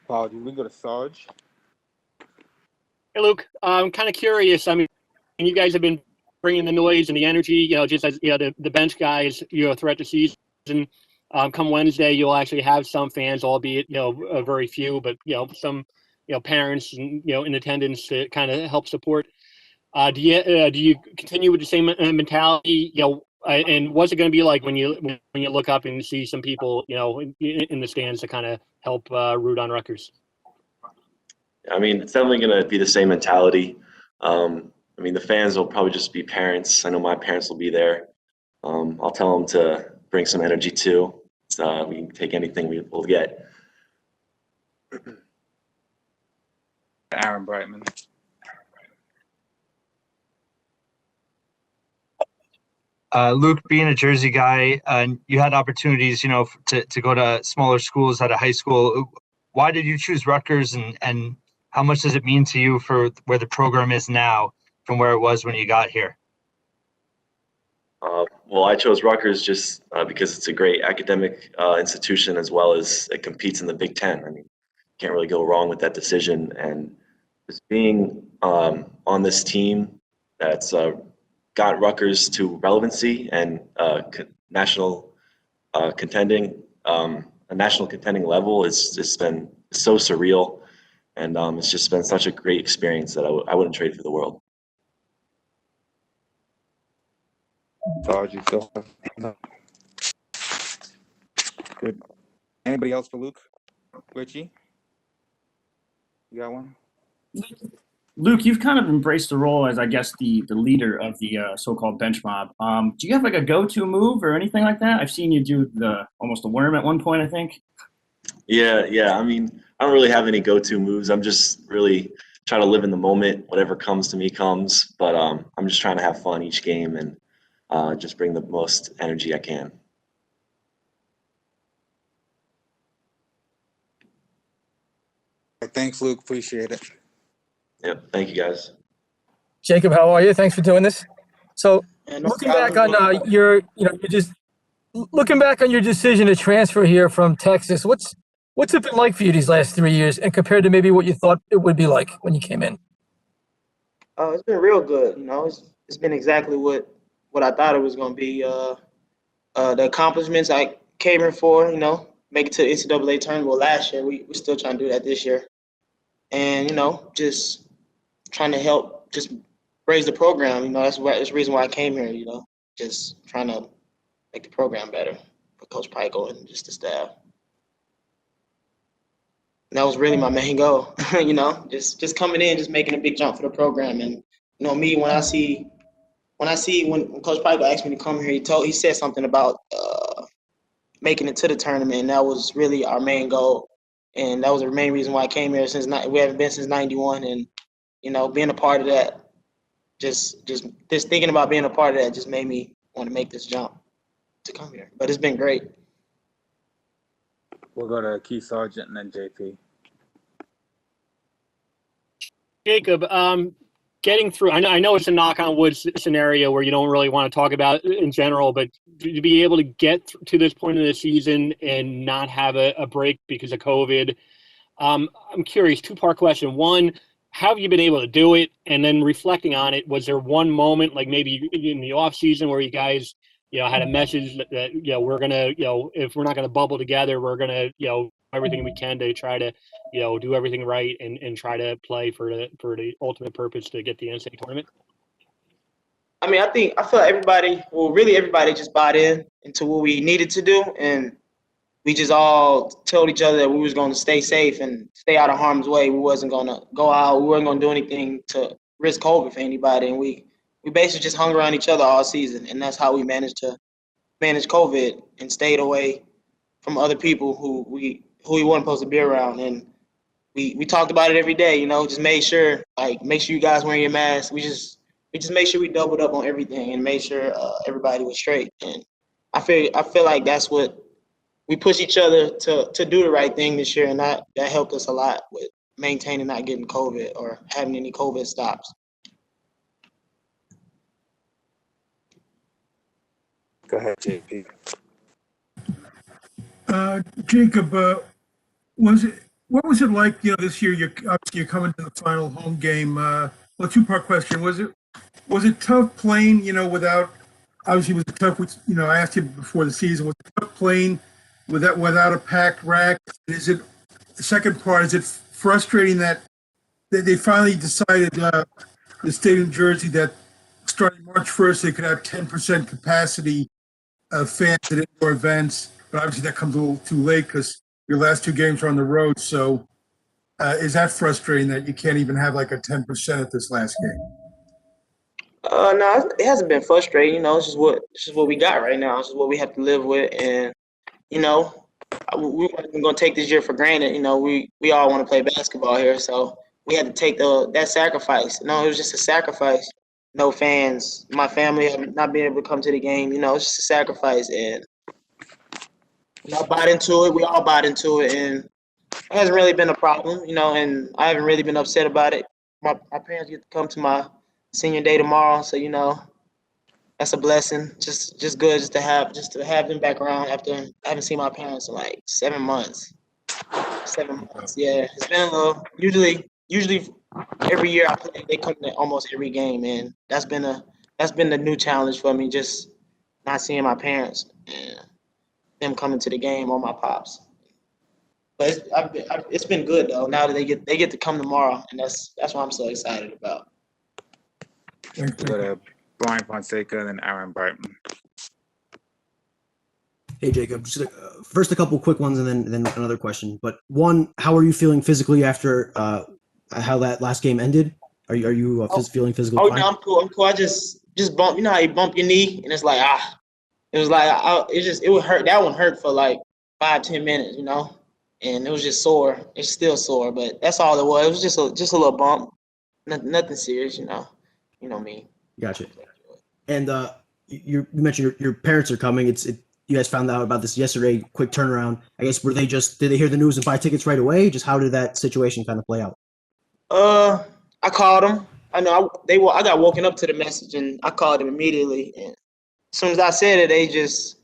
Apologies. We go to Sarge. Hey, Luke, I'm kind of curious. I mean, you guys have been bringing the noise and the energy, just as, the bench guys, throughout the season. Come Wednesday, you'll actually have some fans, albeit, very few, but, some, parents, and, in attendance to kind of help support. Do you continue with the same mentality, and what's it going to be like when you look up and see some people, in the stands to kind of help root on Rutgers? I mean, it's definitely going to be the same mentality. I mean, the fans will probably just be parents. I know my parents will be there. I'll tell them to bring some energy too. So we can take anything we'll get. Aaron Brightman. Luke, being a Jersey guy, you had opportunities, to go to smaller schools out of high school. Why did you choose Rutgers, and how much does it mean to you for where the program is now from where it was when you got here? Well, I chose Rutgers just because it's a great academic institution, as well as it competes in the Big Ten. I mean, can't really go wrong with that decision. And just being on this team that's got Rutgers to relevancy and national contending, a national contending level, it's just been so surreal. And it's just been such a great experience that I wouldn't trade for the world. Sarge, you still have good. Anybody else for Luke? Richie? You got one? Luke, you've kind of embraced the role as, I guess, the leader of the so-called bench mob. Do you have like a go-to move or anything like that? I've seen you do almost a worm at one point, I think. Yeah. I mean, I don't really have any go-to moves. I'm just really trying to live in the moment. Whatever comes to me comes. But I'm just trying to have fun each game and just bring the most energy I can. Thanks, Luke. Appreciate it. Yep. Thank you, guys. Jacob, how are you? Thanks for doing this. So, looking back on looking back on your decision to transfer here from Texas, what's it been like for you these last 3 years, and compared to maybe what you thought it would be like when you came in? It's been real good. It's been exactly what I thought it was going to be. The accomplishments I came here for, make it to the NCAA tournament. Well, last year, we're still trying to do that this year. And, just trying to help just raise the program. That's the reason why I came here, just trying to make the program better for Coach Pikiell and just the staff. And that was really my main goal, just coming in, just making a big jump for the program. And, me, when Coach Pikiell asked me to come here, he said something about making it to the tournament, and that was really our main goal. And that was the main reason why I came here we haven't been since '91. And, being a part of that, just thinking about being a part of that just made me want to make this jump to come here. But it's been great. We'll go to Keith Sargent and then JP. Jacob, getting through, I know it's a knock on wood scenario where you don't really want to talk about it in general, but to be able to get to this point of the season and not have a break because of COVID, I'm curious, two-part question. One, how have you been able to do it? And then reflecting on it, was there one moment, like maybe in the off season, where you guys, had a message that we're gonna, if we're not gonna bubble together, we're gonna, everything we can to try to, do everything right and try to play for the ultimate purpose to get the NCAA tournament? I mean, I feel like everybody just bought into what we needed to do, and we just all told each other that we was going to stay safe and stay out of harm's way. We wasn't going to go out. We weren't going to do anything to risk COVID for anybody. And we basically just hung around each other all season, and that's how we managed to manage COVID and stayed away from other people who we weren't supposed to be around. And we talked about it every day, just make sure you guys wearing your mask. We just made sure we doubled up on everything and made sure everybody was straight. And I feel like that's what we push each other to do the right thing this year, and that helped us a lot with maintaining not getting COVID or having any COVID stops. Go ahead, JP. Jacob, was What was it like, this year? You're coming to the final home game. Well, two-part question. Was it tough playing, without, obviously it was tough with, I asked you before the season, was it tough playing without a packed rack? The second part, is it frustrating that they finally decided, the state of New Jersey, that starting March 1st, they could have 10% capacity of fans at indoor events, but obviously that comes a little too late because your last two games are on the road. So is that frustrating that you can't even have like a 10% at this last game? No, it hasn't been frustrating. It's just what we got right now. It's just what we have to live with, and we weren't going to take this year for granted. We all want to play basketball here, so we had to take that sacrifice. It was just a sacrifice. No fans, my family not being able to come to the game. It's just a sacrifice, and I bought into it. We all bought into it, and it hasn't really been a problem. And I haven't really been upset about it. My parents get to come to my senior day tomorrow, so that's a blessing. Just good to have them back around after I haven't seen my parents in like 7 months. 7 months, yeah. It's been a little. Usually every year I play, they come to almost every game, and that's been the new challenge for me. Just not seeing my parents and them coming to the game or my pops. But it's been good though. Now that they get to come tomorrow, and that's what I'm so excited about. We'll go to Brian Fonseca and then Aaron Barton. Hey, Jacob. Just first, a couple quick ones, and then another question. But one, how are you feeling physically after how that last game ended? Are you feeling physically fine? No, I'm cool. I just bump. You know how you bump your knee, and it's like It was like it would hurt. That one hurt for like 5-10 minutes, and it was just sore. It's still sore, but that's all it was. It was just a little bump, nothing serious, You know me. Gotcha. And you mentioned your parents are coming. You guys found out about this yesterday. Quick turnaround. I guess did they hear the news and buy tickets right away? Just how did that situation kind of play out? I called them. I know I got woken up to the message, and I called them immediately. And as soon as I said it, they just,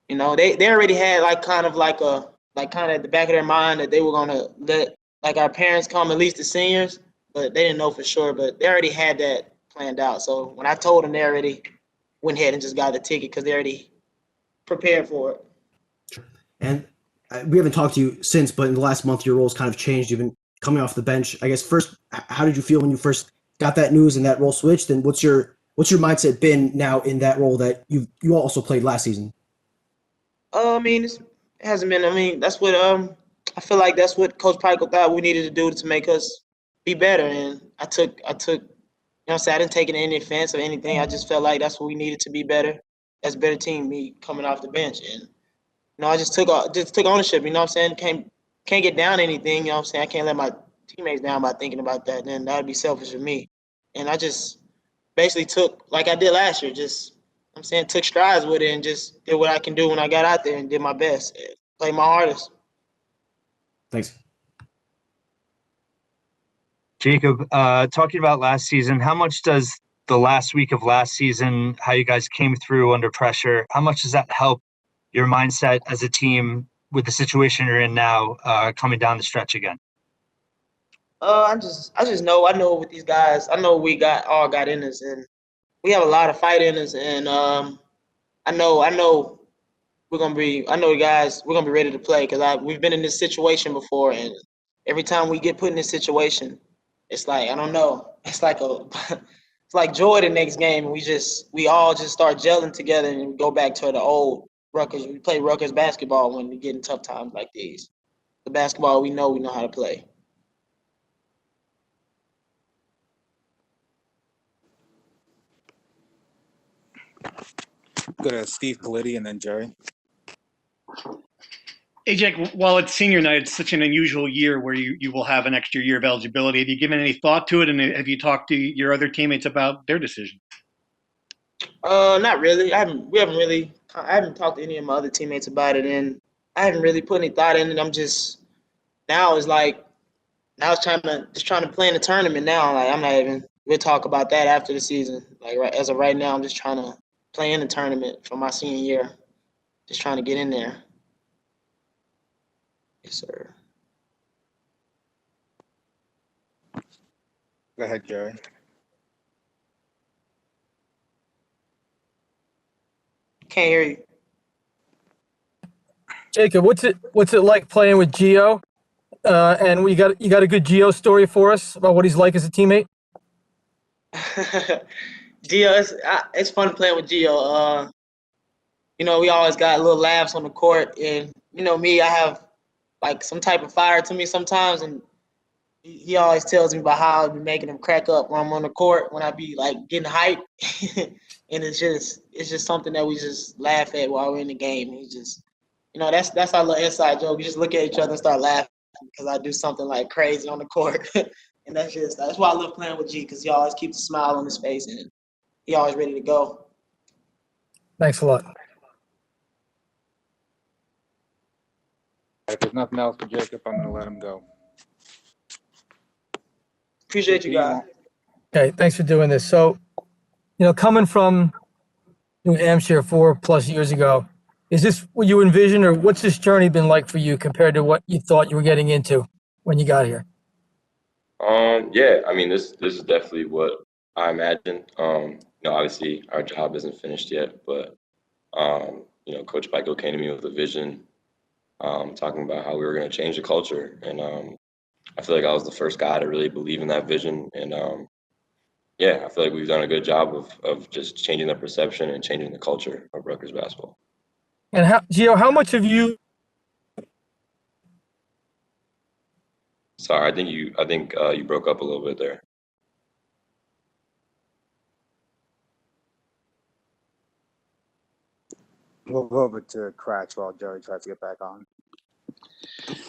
they already had kind of at the back of their mind that they were gonna let our parents come, at least the seniors, but they didn't know for sure. But they already had that planned out. So when I told them, they already went ahead and just got the ticket because they already prepared for it. And we haven't talked to you since, but in the last month, your role's kind of changed. You've been coming off the bench. I guess first, how did you feel when you first got that news and that role switched? And what's your mindset been now in that role that you also played last season? It hasn't been. That's what I feel like that's what Coach Pikiell thought we needed to do to make us be better. And I took. I didn't take it in any offense or anything. I just felt like that's what we needed to be better. As a better team, me coming off the bench, and I just took ownership. Can't get down anything. I can't let my teammates down by thinking about that. Then that'd be selfish of me. And I just basically took, like I did last year, took strides with it and just did what I can do when I got out there and did my best, played my hardest. Thanks. Jacob, talking about last season, how much does the last week of last season, how you guys came through under pressure, how much does that help your mindset as a team with the situation you're in now, coming down the stretch again? I know with these guys, I know we all got in us, and we have a lot of fight in us, and I know we're gonna be ready to play because we've been in this situation before, and every time we get put in this situation, it's like I don't know, it's like it's like joy the next game, and we all just start gelling together and we go back to the old Rutgers. We play Rutgers basketball when we get in tough times like these. The basketball we know how to play. Go to Steve Pikiell and then Jerry. Hey, Jake, while it's senior night, it's such an unusual year where you will have an extra year of eligibility. Have you given any thought to it, and have you talked to your other teammates about their decision? Not really. I haven't talked to any of my other teammates about it, and I haven't really put any thought in it. Now it's trying to play in the tournament now. Like we'll talk about that after the season. Like as of right now, I'm just trying to play in the tournament for my senior year. Just trying to get in there. Yes, sir. Go ahead, Jerry. Can't hear you. Jacob, what's it like playing with Geo? And you got a good Geo story for us about what he's like as a teammate? Gio, it's fun playing with Gio. You know, we always got little laughs on the court, and you know me, I have like some type of fire to me sometimes, and he always tells me about how I be making him crack up when I'm on the court, when I be like getting hyped, and it's just something that we just laugh at while we're in the game. He's just, you know, that's our little inside joke. We just look at each other and start laughing because I do something like crazy on the court, and that's why I love playing with G, because he always keeps a smile on his face and he always ready to go. Thanks a lot. If there's nothing else for Jacob, I'm going to let him go. Appreciate you guys. Okay, thanks for doing this. So, you know, coming from New Hampshire 4+ years ago, is this what you envisioned, or what's this journey been like for you compared to what you thought you were getting into when you got here? Yeah, I mean, this is definitely what I imagined. You know, obviously our job isn't finished yet, but you know, Coach Pikiell came to me with a vision, talking about how we were going to change the culture, and I feel like I was the first guy to really believe in that vision, and yeah, I feel like we've done a good job of just changing the perception and changing the culture of Rutgers basketball. And Gio, how much have you? Sorry, I think you broke up a little bit there. We'll go over to Cratch while Jerry tries to get back on.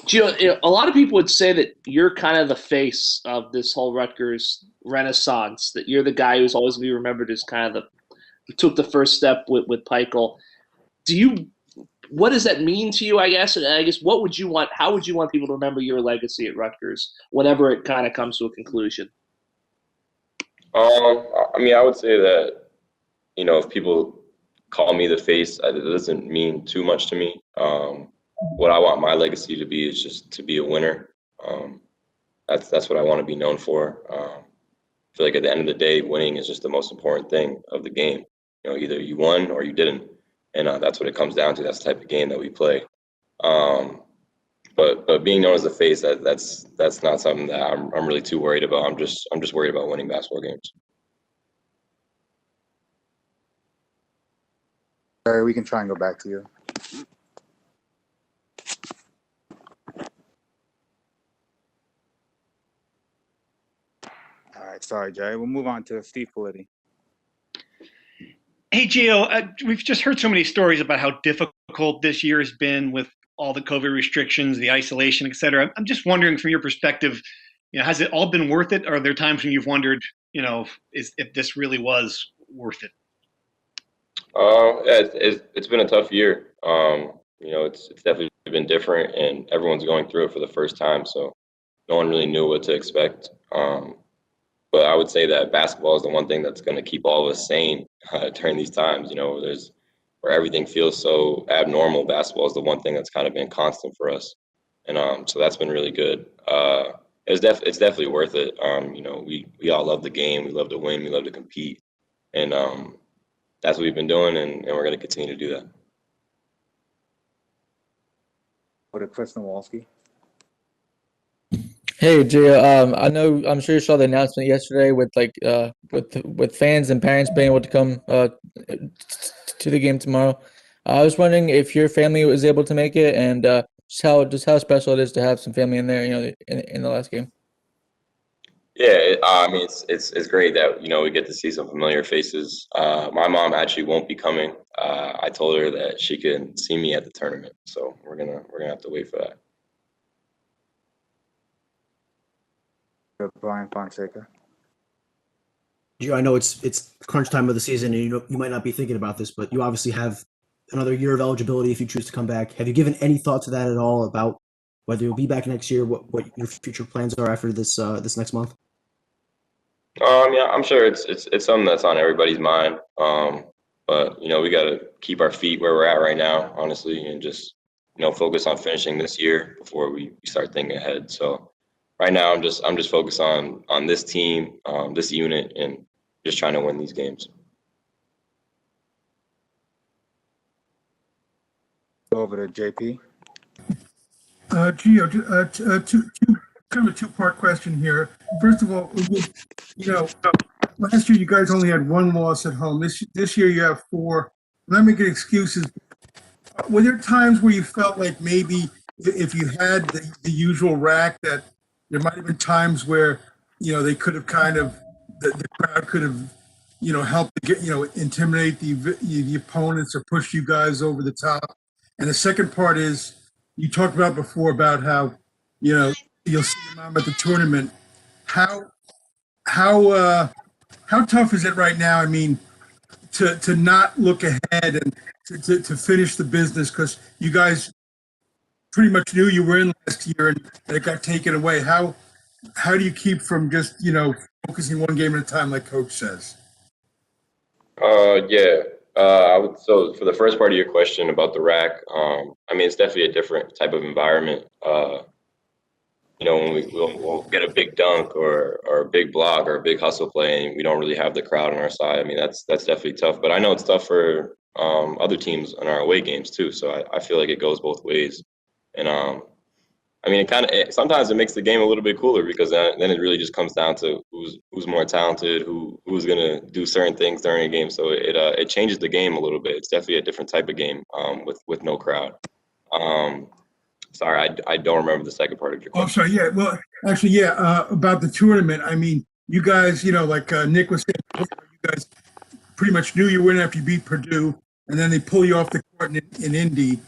Gio, you know, a lot of people would say that you're kind of the face of this whole Rutgers renaissance, that you're the guy who's always going to be remembered as kind of who took the first step with Pikiell. What does that mean to you, I guess? And I guess how would you want people to remember your legacy at Rutgers, whenever it kind of comes to a conclusion? I mean, I would say that, you know, if people call me the face, it doesn't mean too much to me. What I want my legacy to be is just to be a winner. That's what I want to be known for. I feel like at the end of the day, winning is just the most important thing of the game. You know, either you won or you didn't, and that's what it comes down to. That's the type of game that we play. But being known as the face, that's not something that I'm really too worried about. I'm just worried about winning basketball games. Jerry, we can try and go back to you. All right, sorry, Jerry. We'll move on to Steve Pikiell. Hey, Gio, we've just heard so many stories about how difficult this year has been with all the COVID restrictions, the isolation, et cetera. I'm just wondering, from your perspective, you know, has it all been worth it? Or are there times when you've wondered, you know, if this really was worth it? Yeah, it's been a tough year. You know, it's definitely been different, and everyone's going through it for the first time, so no one really knew what to expect. But I would say that basketball is the one thing that's going to keep all of us sane during these times. You know, where everything feels so abnormal. Basketball is the one thing that's kind of been constant for us, and so that's been really good. It's definitely worth it. You know, we all love the game. We love to win. We love to compete, and that's what we've been doing, and we're going to continue to do that. Go to Chris Nowalski. Hey, Gio, I'm sure you saw the announcement yesterday with with fans and parents being able to come to the game tomorrow. I was wondering if your family was able to make it, and just how special it is to have some family in there, you know, in the last game. Yeah, I mean, it's great that, you know, we get to see some familiar faces. My mom actually won't be coming. I told her that she can see me at the tournament, so we're gonna have to wait for that. Brian Fonseca. I know it's crunch time of the season, and you might not be thinking about this, but you obviously have another year of eligibility if you choose to come back. Have you given any thought to that at all, about whether you'll be back next year, what your future plans are after this next month? Yeah, I'm sure it's something that's on everybody's mind. But you know, we got to keep our feet where we're at right now, honestly, and just, you know, focus on finishing this year before we start thinking ahead. So right now, I'm just focused on this team, this unit, and just trying to win these games. Go over to JP. Geo, kind of a two-part question here. First of all, last year you guys only had one loss at home. This year you have four. I'm not making excuses. Were there times where you felt like maybe if you had the usual rack that there might have been times where, they could have the crowd could have, helped to get, intimidate the opponents or push you guys over the top? And the second part is, you talked about before about how, you'll see your mom at the tournament. How tough is it right now? I mean, to not look ahead and to finish the business, because you guys pretty much knew you were in last year and it got taken away. How do you keep from just, focusing one game at a time, like Coach says? Yeah. So for the first part of your question about the rack, I mean, it's definitely a different type of environment. When we'll get a big dunk or a big block or a big hustle play, and we don't really have the crowd on our side. I mean, that's definitely tough. But I know it's tough for other teams in our away games too. So I feel like it goes both ways. And I mean, sometimes it makes the game a little bit cooler, because then it really just comes down to who's more talented, who's gonna do certain things during a game. So it changes the game a little bit. It's definitely a different type of game with no crowd. Sorry, I don't remember the second part of your question. Oh, sorry. Yeah. Well, actually, yeah. About the tournament. I mean, you guys, like Nick was saying, you guys pretty much knew you were in after you beat Purdue, and then they pull you off the court in Indy,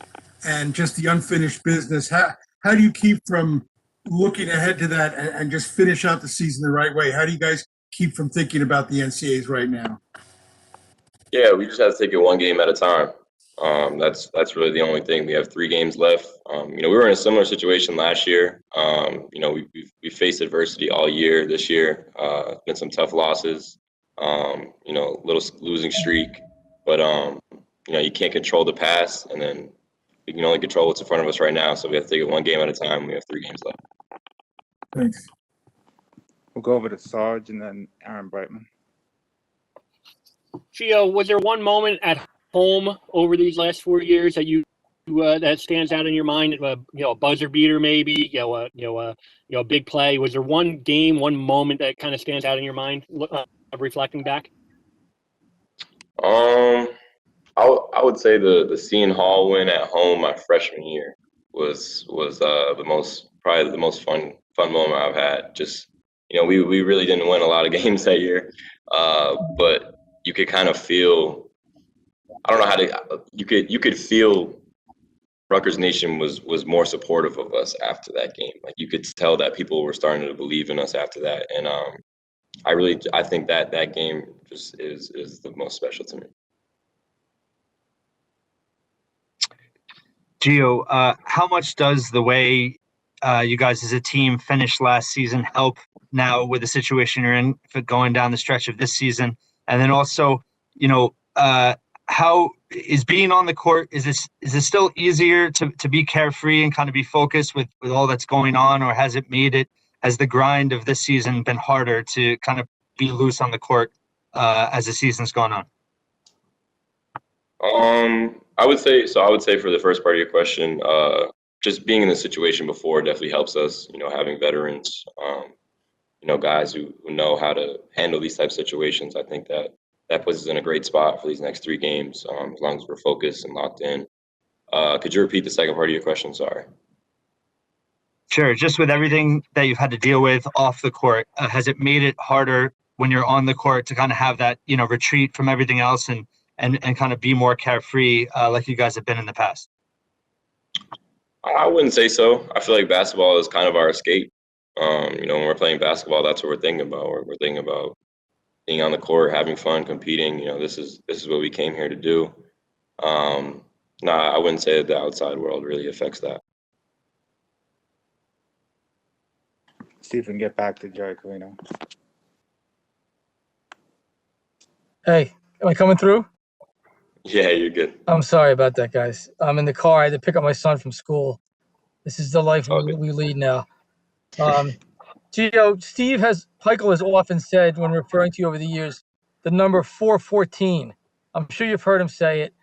and just the unfinished business. How do you keep from looking ahead to that and just finish out the season the right way? How do you guys keep from thinking about the NCAAs right now? Yeah, we just have to take it one game at a time. That's really the only thing. We have 3 games left. We were in a similar situation last year. We faced adversity all year this year. Been some tough losses. Little losing streak, but you can't control the past, and then we can only control what's in front of us right now. So we have to take it one game at a time. We have 3 games left. Thanks. We'll go over to Sarge and then Aaron Brightman. Geo, was there one moment at home over these last 4 years that that stands out in your mind? A buzzer beater, maybe. A big play. Was there one game, one moment that kind of stands out in your mind, reflecting back? I would say the Seton Hall win at home my freshman year was probably the most fun moment I've had. Just we really didn't win a lot of games that year, but you could kind of feel, I don't know how to, you could feel Rutgers Nation was more supportive of us after that game. Like, you could tell that people were starting to believe in us after that, and I think that game just is the most special to me. Geo, how much does the way you guys as a team finished last season help now with the situation you're in for going down the stretch of this season? And then also, how is being on the court, is it still easier to be carefree and kind of be focused with all that's going on, or has the grind of this season been harder to kind of be loose on the court as the season's gone on? I would say for the first part of your question, just being in the situation before definitely helps us, having veterans, guys who know how to handle these types of situations. I think that puts us in a great spot for these next 3 games, as long as we're focused and locked in. Could you repeat the second part of your question? Sorry. Sure. Just with everything that you've had to deal with off the court, has it made it harder when you're on the court to kind of have that, retreat from everything else and kind of be more carefree like you guys have been in the past? I wouldn't say so. I feel like basketball is kind of our escape. When we're playing basketball, that's what we're thinking about. We're thinking about being on the court, having fun, competing. This is what we came here to do. I wouldn't say that the outside world really affects that. See if we can get back to Jerry Carino. Hey, am I coming through? Yeah, you're good. I'm sorry about that, guys. I'm in the car. I had to pick up my son from school. This is the life we lead now. Geo, Pikiell has often said when referring to you over the years, the number 414. I'm sure you've heard him say it.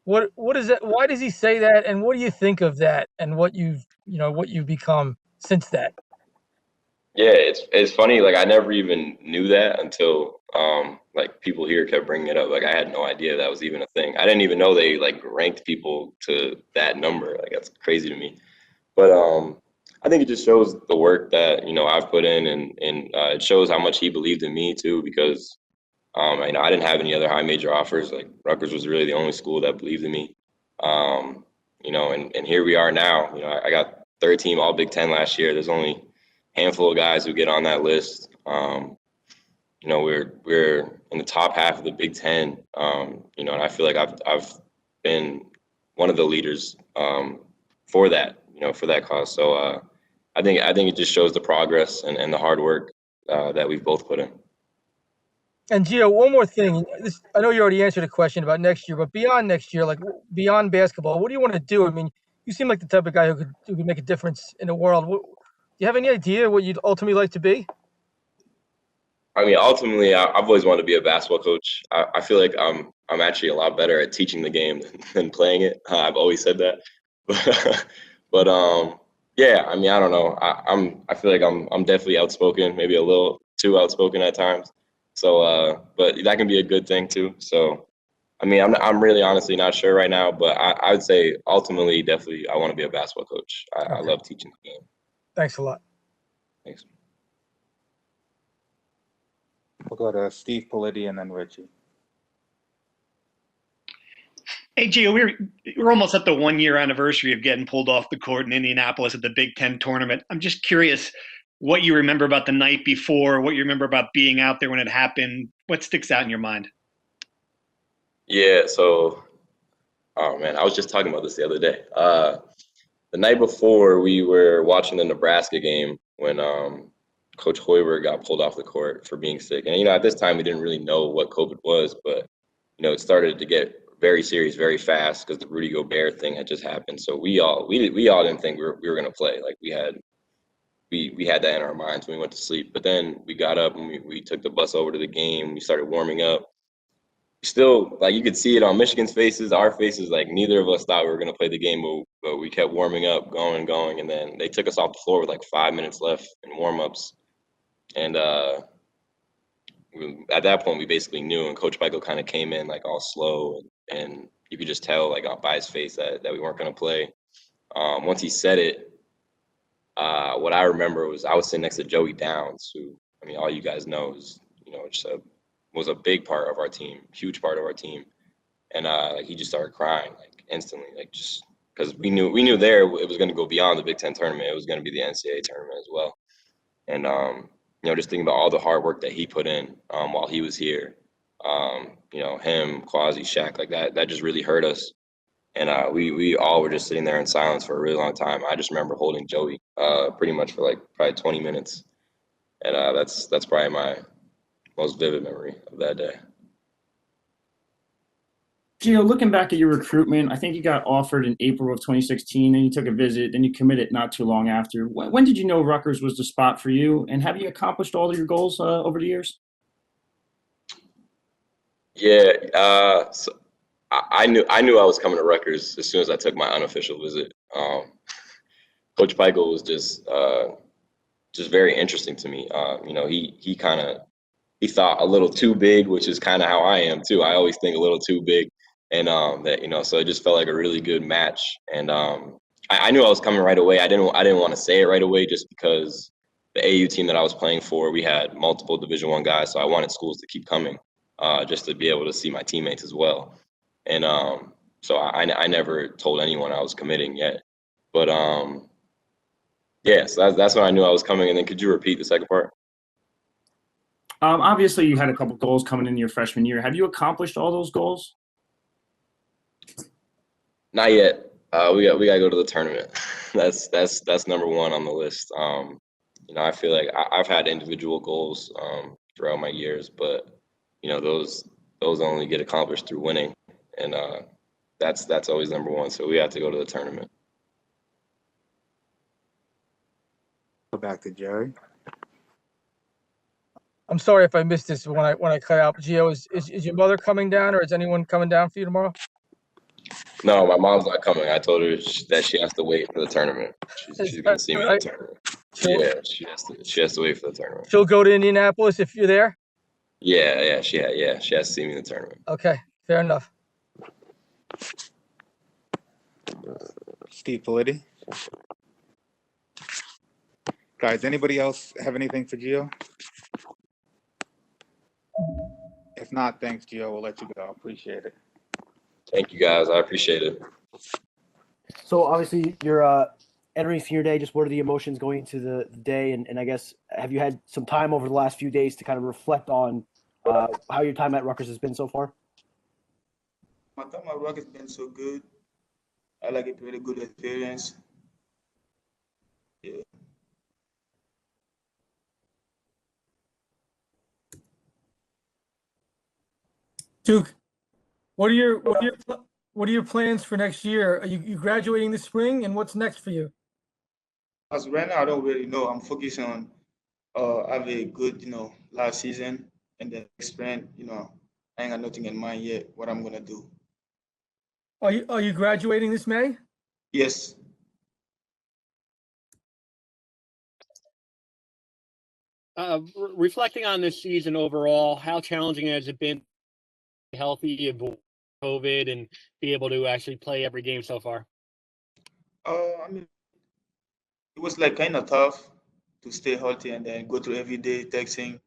What is that? Why does he say that? And what do you think of that? And what you've become since that? Yeah, it's funny. Like I never even knew that until like people here kept bringing it up. Like I had no idea that was even a thing. I didn't even know they like ranked people to that number. Like that's crazy to me. But I think it just shows the work that I've put in, and it shows how much he believed in me too. Because I didn't have any other high major offers. Like Rutgers was really the only school that believed in me. And here we are now. I got third team All Big Ten last year. There's only handful of guys who get on that list. We're in the top half of the Big Ten. And I feel like I've been one of the leaders for that, for that cause. So I think it just shows the progress and the hard work that we've both put in. And Gio, one more thing. I know you already answered a question about next year, but beyond next year, like beyond basketball, what do you want to do? I mean, you seem like the type of guy who could make a difference in the world. Do you have any idea what you'd ultimately like to be? I mean, ultimately, I've always wanted to be a basketball coach. I feel like I'm actually a lot better at teaching the game than playing it. I've always said that, but yeah. I mean, I don't know. I feel like I'm definitely outspoken, maybe a little too outspoken at times. So, but that can be a good thing too. So, I mean, I'm really honestly not sure right now, but I would say ultimately, definitely, I want to be a basketball coach. I love teaching the game. Thanks a lot. Thanks. We'll go to Steve Pikiell and then Richie. Hey, Gio, we're almost at the 1-year anniversary of getting pulled off the court in Indianapolis at the Big Ten tournament. I'm just curious what you remember about the night before, what you remember about being out there when it happened. What sticks out in your mind? Yeah, so, oh man, I was just talking about this the other day. The night before, we were watching the Nebraska game when Coach Hoiberg got pulled off the court for being sick. And, at this time, we didn't really know what COVID was, but, it started to get very serious very fast because the Rudy Gobert thing had just happened. So we all didn't think we were going to play. Like we had that in our minds when we went to sleep. But then we got up and we took the bus over to the game. We started warming up. Still, like you could see it on Michigan's faces, our faces, like neither of us thought we were going to play the game, but we kept warming up, going. And then they took us off the floor with like 5 minutes left in warm-ups. And at that point, we basically knew, and Coach Pikiell kind of came in like all slow, and you could just tell like by his face that we weren't going to play. Once he said it, what I remember was I was sitting next to Joey Downs, who, I mean, all you guys know is, was a big part of our team, huge part of our team. And like he just started crying like instantly, like just because we knew there it was going to go beyond the Big Ten tournament. It was going to be the NCAA tournament as well. And, just thinking about all the hard work that he put in while he was here, him, Quasi, Shaq, like that just really hurt us. And we all were just sitting there in silence for a really long time. I just remember holding Joey pretty much for like probably 20 minutes. And that's probably my most vivid memory of that day. Gio, looking back at your recruitment, I think you got offered in April of 2016, and you took a visit, then you committed not too long after. When did you know Rutgers was the spot for you, and have you accomplished all of your goals over the years? Yeah, so I knew I was coming to Rutgers as soon as I took my unofficial visit. Coach Pikiell was just very interesting to me. He thought a little too big, which is kind of how I am too. I always think a little too big, and so it just felt like a really good match. And I knew I was coming right away. I didn't want to say it right away just because the AU team that I was playing for, we had multiple Division I guys, so I wanted schools to keep coming, just to be able to see my teammates as well. And so I never told anyone I was committing yet, but yeah, so that's when I knew I was coming. And then could you repeat the second part? Obviously, you had a couple goals coming in your freshman year. Have you accomplished all those goals? Not yet. We got to go to the tournament. That's number one on the list. I feel like I've had individual goals throughout my years, but those only get accomplished through winning, and that's always number one. So we have to go to the tournament. Go back to Jerry. I'm sorry if I missed this when I cut out. Geo, is your mother coming down, or is anyone coming down for you tomorrow? No, my mom's not coming. I told her that she has to wait for the tournament. She's gonna see me in the Right. tournament. She'll, Yeah, she has to wait for the tournament. she'll go to Indianapolis if you're there. Yeah, she has to see me in the tournament. Okay, fair enough. Steve Pikiell. Guys, anybody else have anything for Geo? If not, thanks, Geo. We'll let you go. Appreciate it. Thank you, guys. I appreciate it. So obviously you're entering senior day. Just what are the emotions going into the day? And I guess, have you had some time over the last few days to kind of reflect on how your time at Rutgers has been so far? My time at Rutgers has been so good. I like it, really good experience. Yeah. Duke, what are your plans for next year? Are you graduating this spring, and what's next for you? As right now, I don't really know. I'm focusing on have a good, last season, and then spring, I ain't got nothing in mind yet what I'm gonna do. Are you graduating this May? Yes. Reflecting on this season overall, how challenging has it been, healthy, avoid COVID, and be able to actually play every game so far? I mean, it was like kind of tough to stay healthy and then go through every day texting,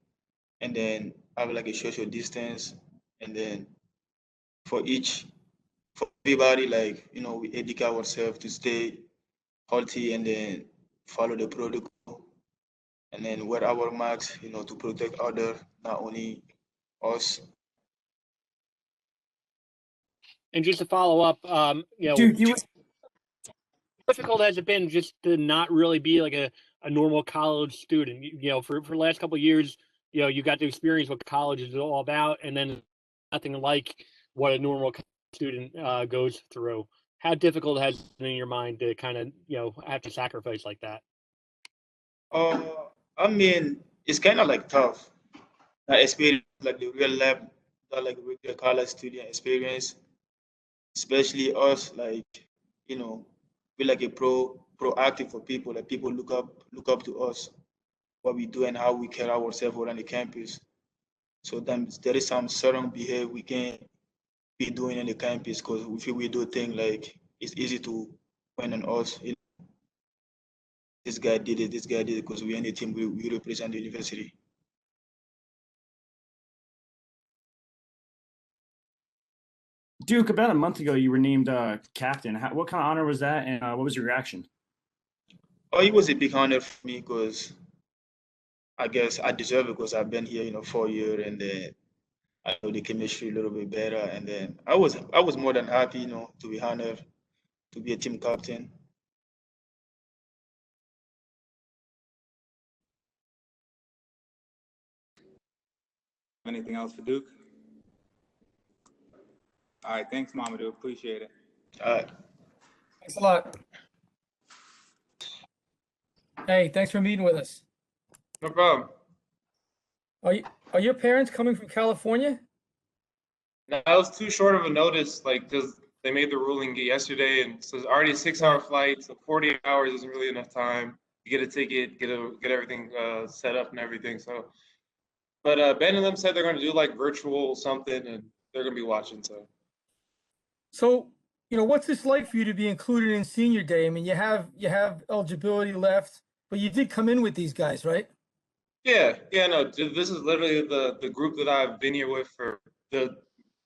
and then have like a social distance, and then for everybody, like, we educate ourselves to stay healthy and then follow the protocol, and then wear our masks, to protect others, not only us. And just to follow up, Dude, difficult has it been just to not really be like a normal college student? For the last couple of years, you got to experience what college is all about, and then nothing like what a normal student goes through. How difficult has it been in your mind to kind of have to sacrifice like that? I mean, it's kind of like tough. I experience like the real life, like regular college student experience, especially us, like, we're like a proactive for people, like people look up to us, what we do and how we carry ourselves around the campus. So then there is some certain behavior we can't be doing in the campus because if we do things like it's easy to point on us. This guy did it, this guy did it, because we're in the team, we represent the university. Duke, about a month ago, you were named captain. What kind of honor was that, and what was your reaction? Oh, it was a big honor for me because I guess I deserve it because I've been here, 4 years, and then I know the chemistry a little bit better, and then I was more than happy, to be honored to be a team captain. Anything else for Duke? All right, thanks, Mamadou. Appreciate it. All right. Thanks a lot. Hey, thanks for meeting with us. No problem. Are your parents coming from California? No, that was too short of a notice, because they made the ruling yesterday, and so it's already a 6-hour flight, so 48 hours isn't really enough time to get a ticket, get everything set up and everything. So, but Ben and them said they're going to do like virtual something, and they're going to be watching. So, what's this like for you to be included in senior day? I mean, you have eligibility left, but you did come in with these guys, right? Yeah, no, this is literally the group that I've been here with for the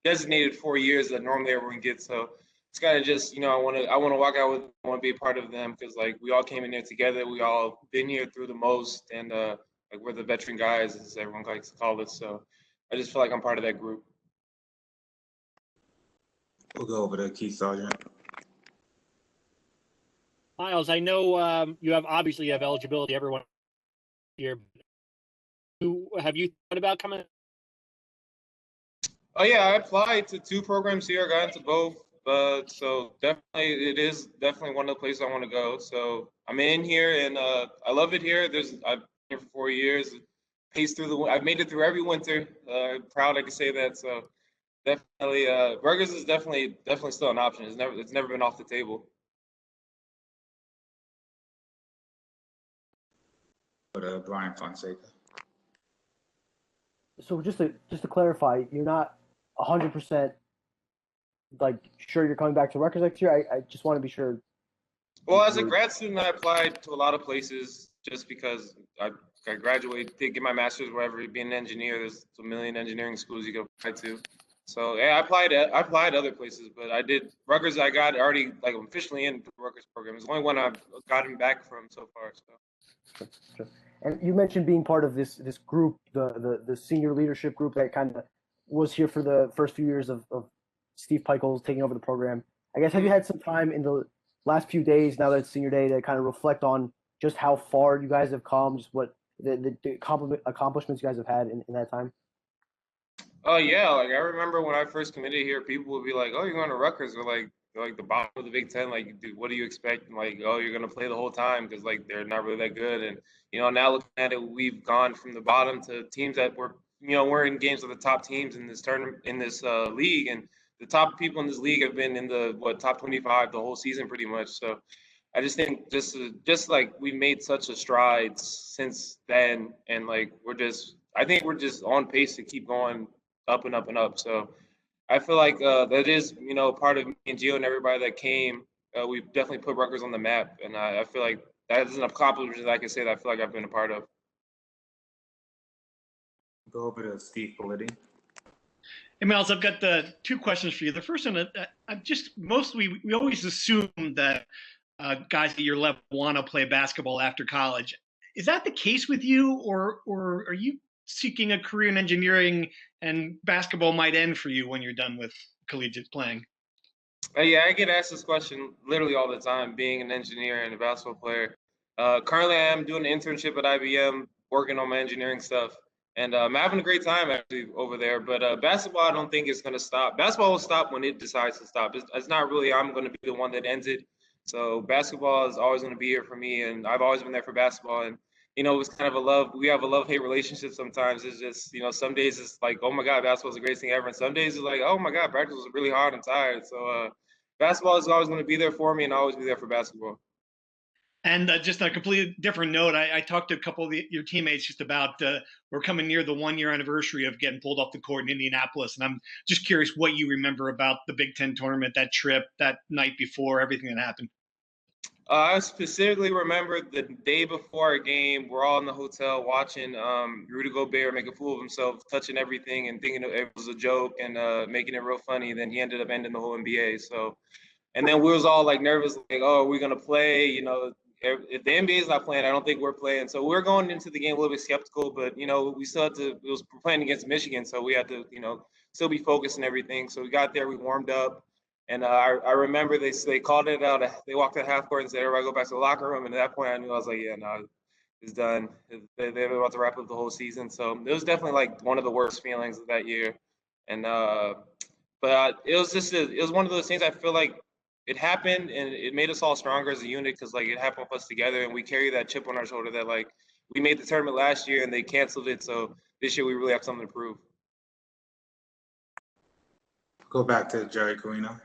designated 4 years that normally everyone gets. So it's kind of just, I want to walk out with, I want to be a part of them because we all came in here together. We all been here through the most, and we're the veteran guys, as everyone likes to call us. So I just feel like I'm part of that group. We'll go over to Keith Sargent. Myles, I know you have eligibility. Everyone here. Have you thought about coming? Oh yeah, I applied to 2 programs here. I got into both, but so definitely it is definitely one of the places I want to go. So I'm in here, and I love it here. I've been here for 4 years. paced through I've made it through every winter. Proud I can say that. So definitely, Rutgers is definitely still an option. It's never been off the table. But Brian Fonseca. So just to clarify, you're not 100% like sure you're coming back to Rutgers next year. I just want to be sure. Well, as a grad student, I applied to a lot of places just because I graduated, did get my master's, wherever. Being an engineer, there's a million engineering schools you can apply to. So yeah, I applied other places, but I did Rutgers. I got already like officially in the Rutgers program. It's the only one I've gotten back from so far. So. Sure. And you mentioned being part of this group, the senior leadership group that kind of was here for the first few years of Steve Pikiell taking over the program. I guess, have you had some time in the last few days, now that it's senior day, to kind of reflect on just how far you guys have come, just what the accomplishments you guys have had in that time? Oh yeah, like I remember when I first committed here, people would be like, "Oh, you're going to Rutgers," or like the bottom of the Big Ten. Like, dude, what do you expect? And like, oh, you're gonna play the whole time because like they're not really that good. And now looking at it, we've gone from the bottom to teams that we're in games with the top teams in this tournament, in this league, and the top people in this league have been in the top 25 the whole season pretty much. So I just think just like we made such a stride since then, and like I think we're just on pace to keep going up and up and up. So I feel like that is, part of me and Geo and everybody that came. We've definitely put Rutgers on the map, and I feel like that is an accomplishment that I can say that I feel like I've been a part of. Go over to Steve Pikiell. Hey, Myles, I've got two questions for you. The first one, we always assume that guys at your level want to play basketball after college. Is that the case with you, or are you seeking a career in engineering and basketball might end for you when you're done with collegiate playing? Yeah, I get asked this question literally all the time, being an engineer and a basketball player. Currently, I am doing an internship at IBM, working on my engineering stuff. And I'm having a great time actually over there. But basketball, I don't think it's going to stop. Basketball will stop when it decides to stop. It's not really I'm going to be the one that ends it. So basketball is always going to be here for me, and I've always been there for basketball. And it's kind of we have a love-hate relationship sometimes. It's just, some days it's like, oh my God, basketball is the greatest thing ever. And some days it's like, oh my God, practice was really hard and tired. So basketball is always going to be there for me, and I'll always be there for basketball. And just on a completely different note, I talked to a couple of your teammates just about we're coming near the 1-year anniversary of getting pulled off the court in Indianapolis. And I'm just curious what you remember about the Big Ten tournament, that trip, that night before, everything that happened. I specifically remember the day before a game, we're all in the hotel watching Rudy Gobert make a fool of himself, touching everything and thinking it was a joke and making it real funny. Then he ended up ending the whole NBA. So, and then we was all like nervous, like, oh, are we going to play? If the NBA is not playing, I don't think we're playing. So we're going into the game a little bit skeptical, but, we still had to, we're playing against Michigan. So we had to, still be focused and everything. So we got there, we warmed up. And I remember they called it out. They walked at half court and said, everybody go back to the locker room. And at that point, I knew I was like, yeah, no, it's done. They're about to wrap up the whole season. So it was definitely like one of the worst feelings of that year. And but it was just it was one of those things. I feel like it happened and it made us all stronger as a unit because like it happened with us together and we carry that chip on our shoulder that like we made the tournament last year and they canceled it. So this year we really have something to prove. Go back to Jerry Carino.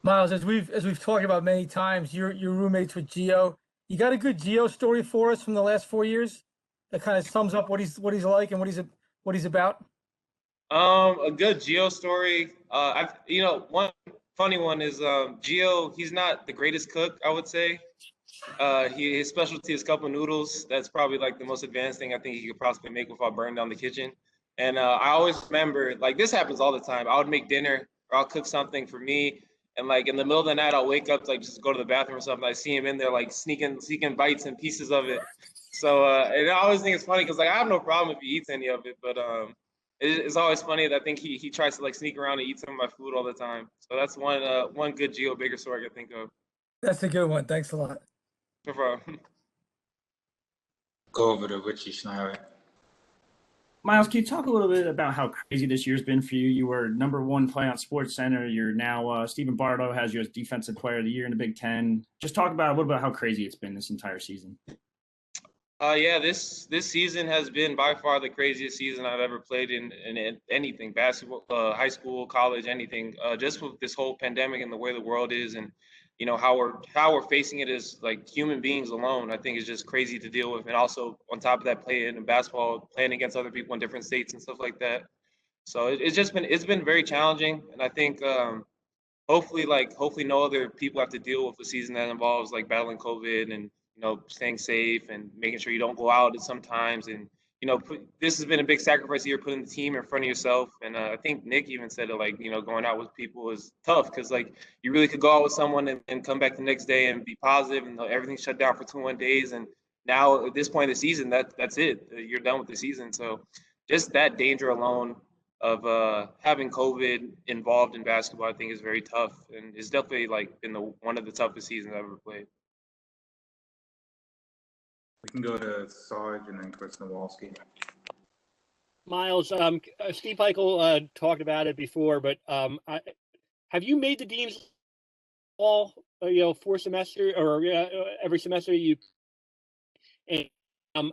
Myles, as we've talked about many times, you're roommates with Geo. You got a good Geo story for us from the last 4 years that kind of sums up what he's like and what he's about? A good Geo story. One funny one is Geo. He's not the greatest cook, I would say. His specialty is cup of noodles. That's probably like the most advanced thing I think he could possibly make without burning down the kitchen. And I always remember, like this happens all the time. I would make dinner or I'll cook something for me. And like in the middle of the night, I'll wake up to like just go to the bathroom or something. I see him in there like sneaking bites and pieces of it. So and I always think it's funny because like I have no problem if he eats any of it, but it's always funny that I think he tries to like sneak around and eat some of my food all the time. So that's one good Geo Baker story I can think of. That's a good one. Thanks a lot. No problem. Go over to Richie Schneider. Myles, can you talk a little bit about how crazy this year's been for you? You were #1 play on SportsCenter. You're now Stephen Bardo has you as Defensive Player of the Year in the Big Ten. Just talk about a little bit how crazy it's been this entire season. Yeah, this season has been by far the craziest season I've ever played in anything, basketball, high school, college, anything. Just with this whole pandemic and the way the world is, and how we're facing it as like human beings alone, I think is just crazy to deal with. And also on top of that, playing in basketball, playing against other people in different states and stuff like that. So it's been very challenging, and I think hopefully no other people have to deal with a season that involves like battling COVID and staying safe and making sure you don't go out sometimes. And this has been a big sacrifice here, putting the team in front of yourself. And I think Nick even said it, like, going out with people is tough because like you really could go out with someone and come back the next day and be positive, and everything's shut down for 21 days. And now at this point of the season, that's it. You're done with the season. So just that danger alone of having COVID involved in basketball, I think is very tough, and it's definitely like been one of the toughest seasons I've ever played. We can go to Sarge and then Chris Nowalski. Myles, Steve Pikiell talked about it before, but have you made the dean's all 4 semester or every semester you? And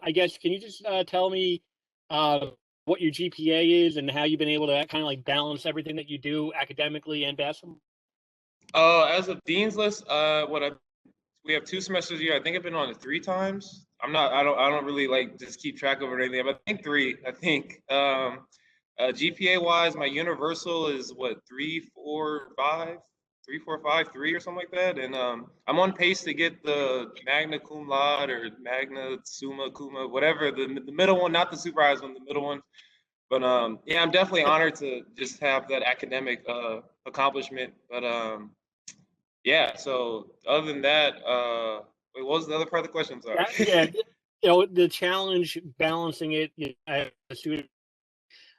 I guess can you just tell me what your GPA is and how you've been able to kind of like balance everything that you do academically and basketball? As a dean's list, we have 2 semesters a year. I think I've been on it 3 times. I don't really like just keep track of it or anything, but I think 3. I think GPA wise, my universal is what 3.45, 3.453 or something like that, and I'm on pace to get the magna cum laude or magna summa cum, whatever the middle one, not the super highest one, the middle one. But yeah, I'm definitely honored to just have that academic accomplishment. But yeah, so other than that, wait, what was the other part of the question? Sorry. Yeah, the challenge balancing it as a student.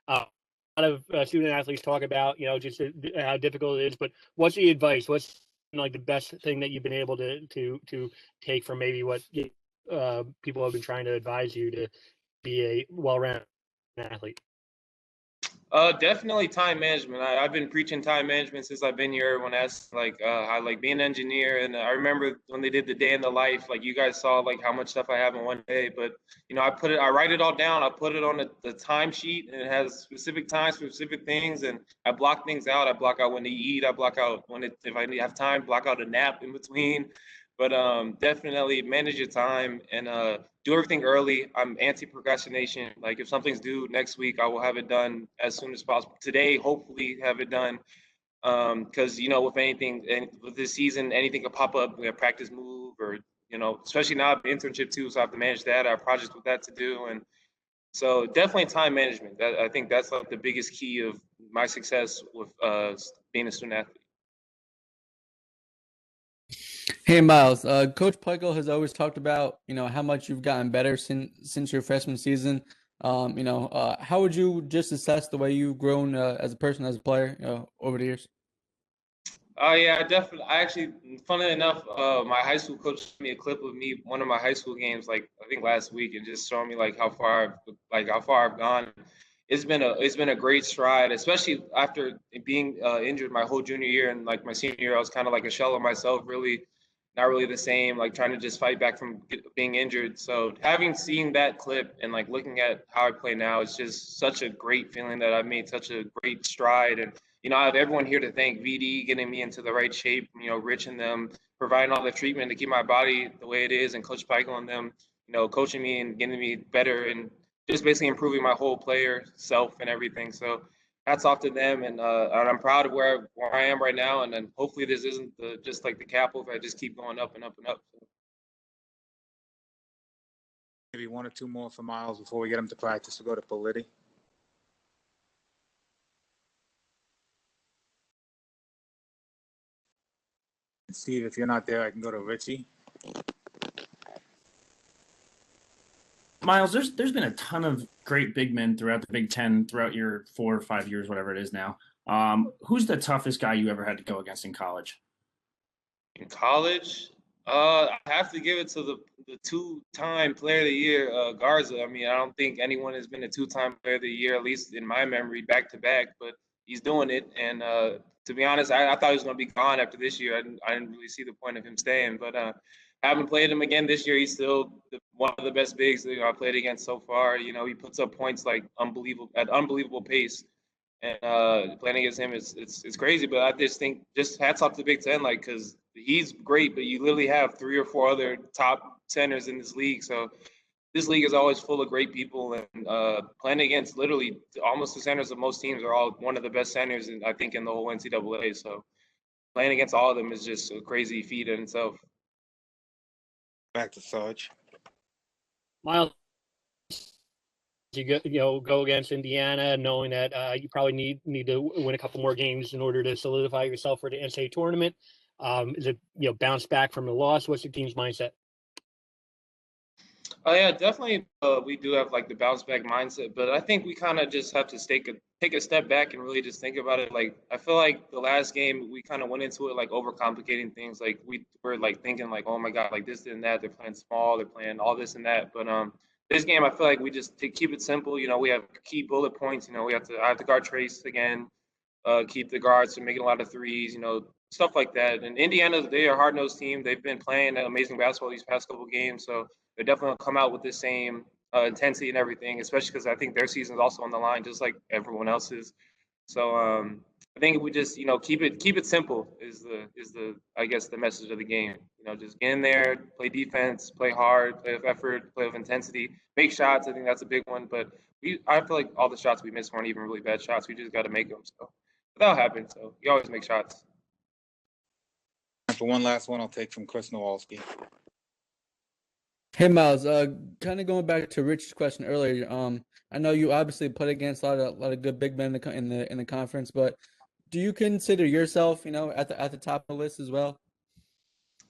A lot of student athletes talk about just how difficult it is. But what's the advice? What's like the best thing that you've been able to take from maybe what people have been trying to advise you to be a well-rounded athlete? Definitely time management. I've been preaching time management since I've been here. Everyone asks like how like being an engineer, and I remember when they did the day in the life, like you guys saw like how much stuff I have in one day. But I write it all down. I put it on the time sheet, and it has specific times for specific things, and I block things out. I block out when to eat. I block out if I have time, block out a nap in between. But definitely manage your time and do everything early. I'm anti-procrastination. Like if something's due next week, I will have it done as soon as possible. Today, hopefully, have it done. Because with anything, and with this season, anything could pop up. We have practice move, or especially now I have an internship too, so I have to manage that. I have projects with that to do, and so definitely time management. I think that's like the biggest key of my success with being a student athlete. Hey Myles, Coach Pikiell has always talked about how much you've gotten better since your freshman season. How would you just assess the way you've grown as a person, as a player, over the years? Yeah, definitely. I actually, funnily enough, my high school coach sent me a clip of me one of my high school games, like I think last week, and just showing me like how far I've gone. It's been a great stride, especially after being injured my whole junior year, and like my senior year, I was kind of like a shell of myself, really not really the same, like trying to just fight back from being injured. So seen that clip and like looking at how I play now, it's just such a great feeling that I've made such a great stride. And I have everyone here to thank. VD getting me into the right shape, Rich and them providing all the treatment to keep my body the way it is, and Coach Pikiell and them, coaching me and getting me better and just basically improving my whole player self and everything. So hats off to them, and I'm proud of where I am right now. And then hopefully this isn't just like the cap if I just keep going up and up and up. Maybe 1 or 2 more for Myles before we get him to practice. We'll go to Politi. Steve, if you're not there, I can go to Richie. Myles, there's been a ton of great big men throughout the Big Ten, throughout your 4 or 5 years, whatever it is now. Who's the toughest guy you ever had to go against in college? In college, I have to give it to the 2-time Player of the Year, Garza. I mean, I don't think anyone has been a 2-time Player of the Year, at least in my memory, back to back. But he's doing it, and to be honest, I thought he was going to be gone after this year. I didn't really see the point of him staying, but haven't played him again this year. He's still one of the best bigs I played against so far. He puts up points like unbelievable pace. And playing against him it's crazy. But I just think hats off to the Big Ten, because he's great, but you literally have 3 or 4 other top centers in this league. So this league is always full of great people, and playing against literally almost the centers of most teams are all one of the best centers, I think, in the whole NCAA. So playing against all of them is just a crazy feat in itself. Back to Sarge. Myles, you go against Indiana, knowing that you probably need to win a couple more games in order to solidify yourself for the NCAA tournament. Is it bounce back from the loss? What's your team's mindset? Oh yeah, definitely. We do have the bounce back mindset, but I think we kind of just have to take a step back and really just think about it. I feel like the last game we kind of went into it overcomplicating things. We were thinking oh my God, this and that. They're playing small. They're playing all this and that. But this game, I feel like we just keep it simple. We have key bullet points. I have to guard Trace again. Keep the guards from making a lot of threes. Stuff like that. And Indiana, they are a hard-nosed team. They've been playing amazing basketball these past couple of games, so they're definitely going to come out with the same intensity and everything, especially because I think their season is also on the line, just like everyone else's. So I think we just keep it simple is the I guess the message of the game. Just get in there, play defense, play hard, play with effort, play with intensity, make shots. I think that's a big one. But I feel like all the shots we missed weren't even really bad shots. We just got to make them. So that'll happen. So you always make shots. For one last one, I'll take from Chris Nowalski. Hey Myles, kind of going back to Rich's question earlier. I know you obviously played against a lot of good big men in the conference, but do you consider yourself, at the top of the list as well?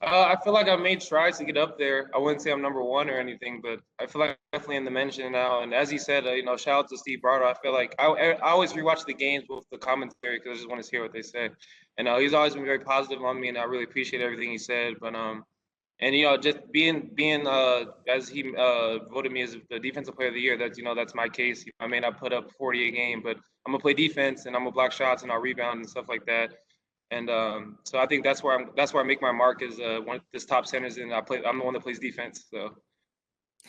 I feel like I've made strides to get up there. I wouldn't say I'm number one or anything, but I feel like I'm definitely in the mention now. And as he said, shout out to Steve Bardo. I feel like I always rewatch the games with the commentary because I just want to hear what they said. And he's always been very positive on me, and I really appreciate everything he said. But and just being as he voted me as the defensive player of the year, that's my case. I may not put up 40 a game, but I'm gonna play defense and I'm gonna block shots and I'll rebound and stuff like that. And so I think that's where I make my mark as one of this top centers, and I'm the one that plays defense. So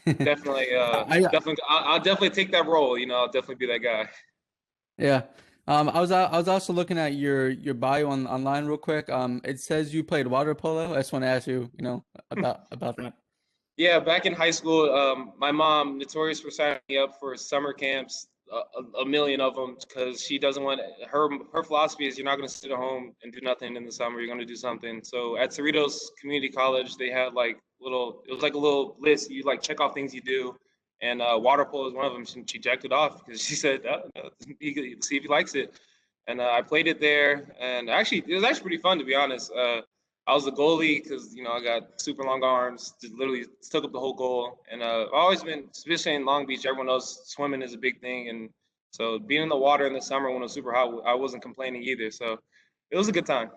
definitely, I'll definitely take that role. I'll definitely be that guy. Yeah. I was also looking at your bio online real quick. It says you played water polo. I just want to ask you, about that. Yeah, back in high school, my mom, notorious for signing me up for summer camps, a million of them, because she doesn't want her philosophy is you're not going to sit at home and do nothing in the summer. You're going to do something. So at Cerritos Community College, they had it was like a little list. You check off things you do. And water polo is one of them. She jacked it off because she said, see if he likes it. And I played it there. And actually, it was actually pretty fun, to be honest. I was the goalie because, I got super long arms, just literally took up the whole goal. And I've always been, especially in Long Beach, everyone knows swimming is a big thing. And so being in the water in the summer when it was super hot, I wasn't complaining either. So it was a good time.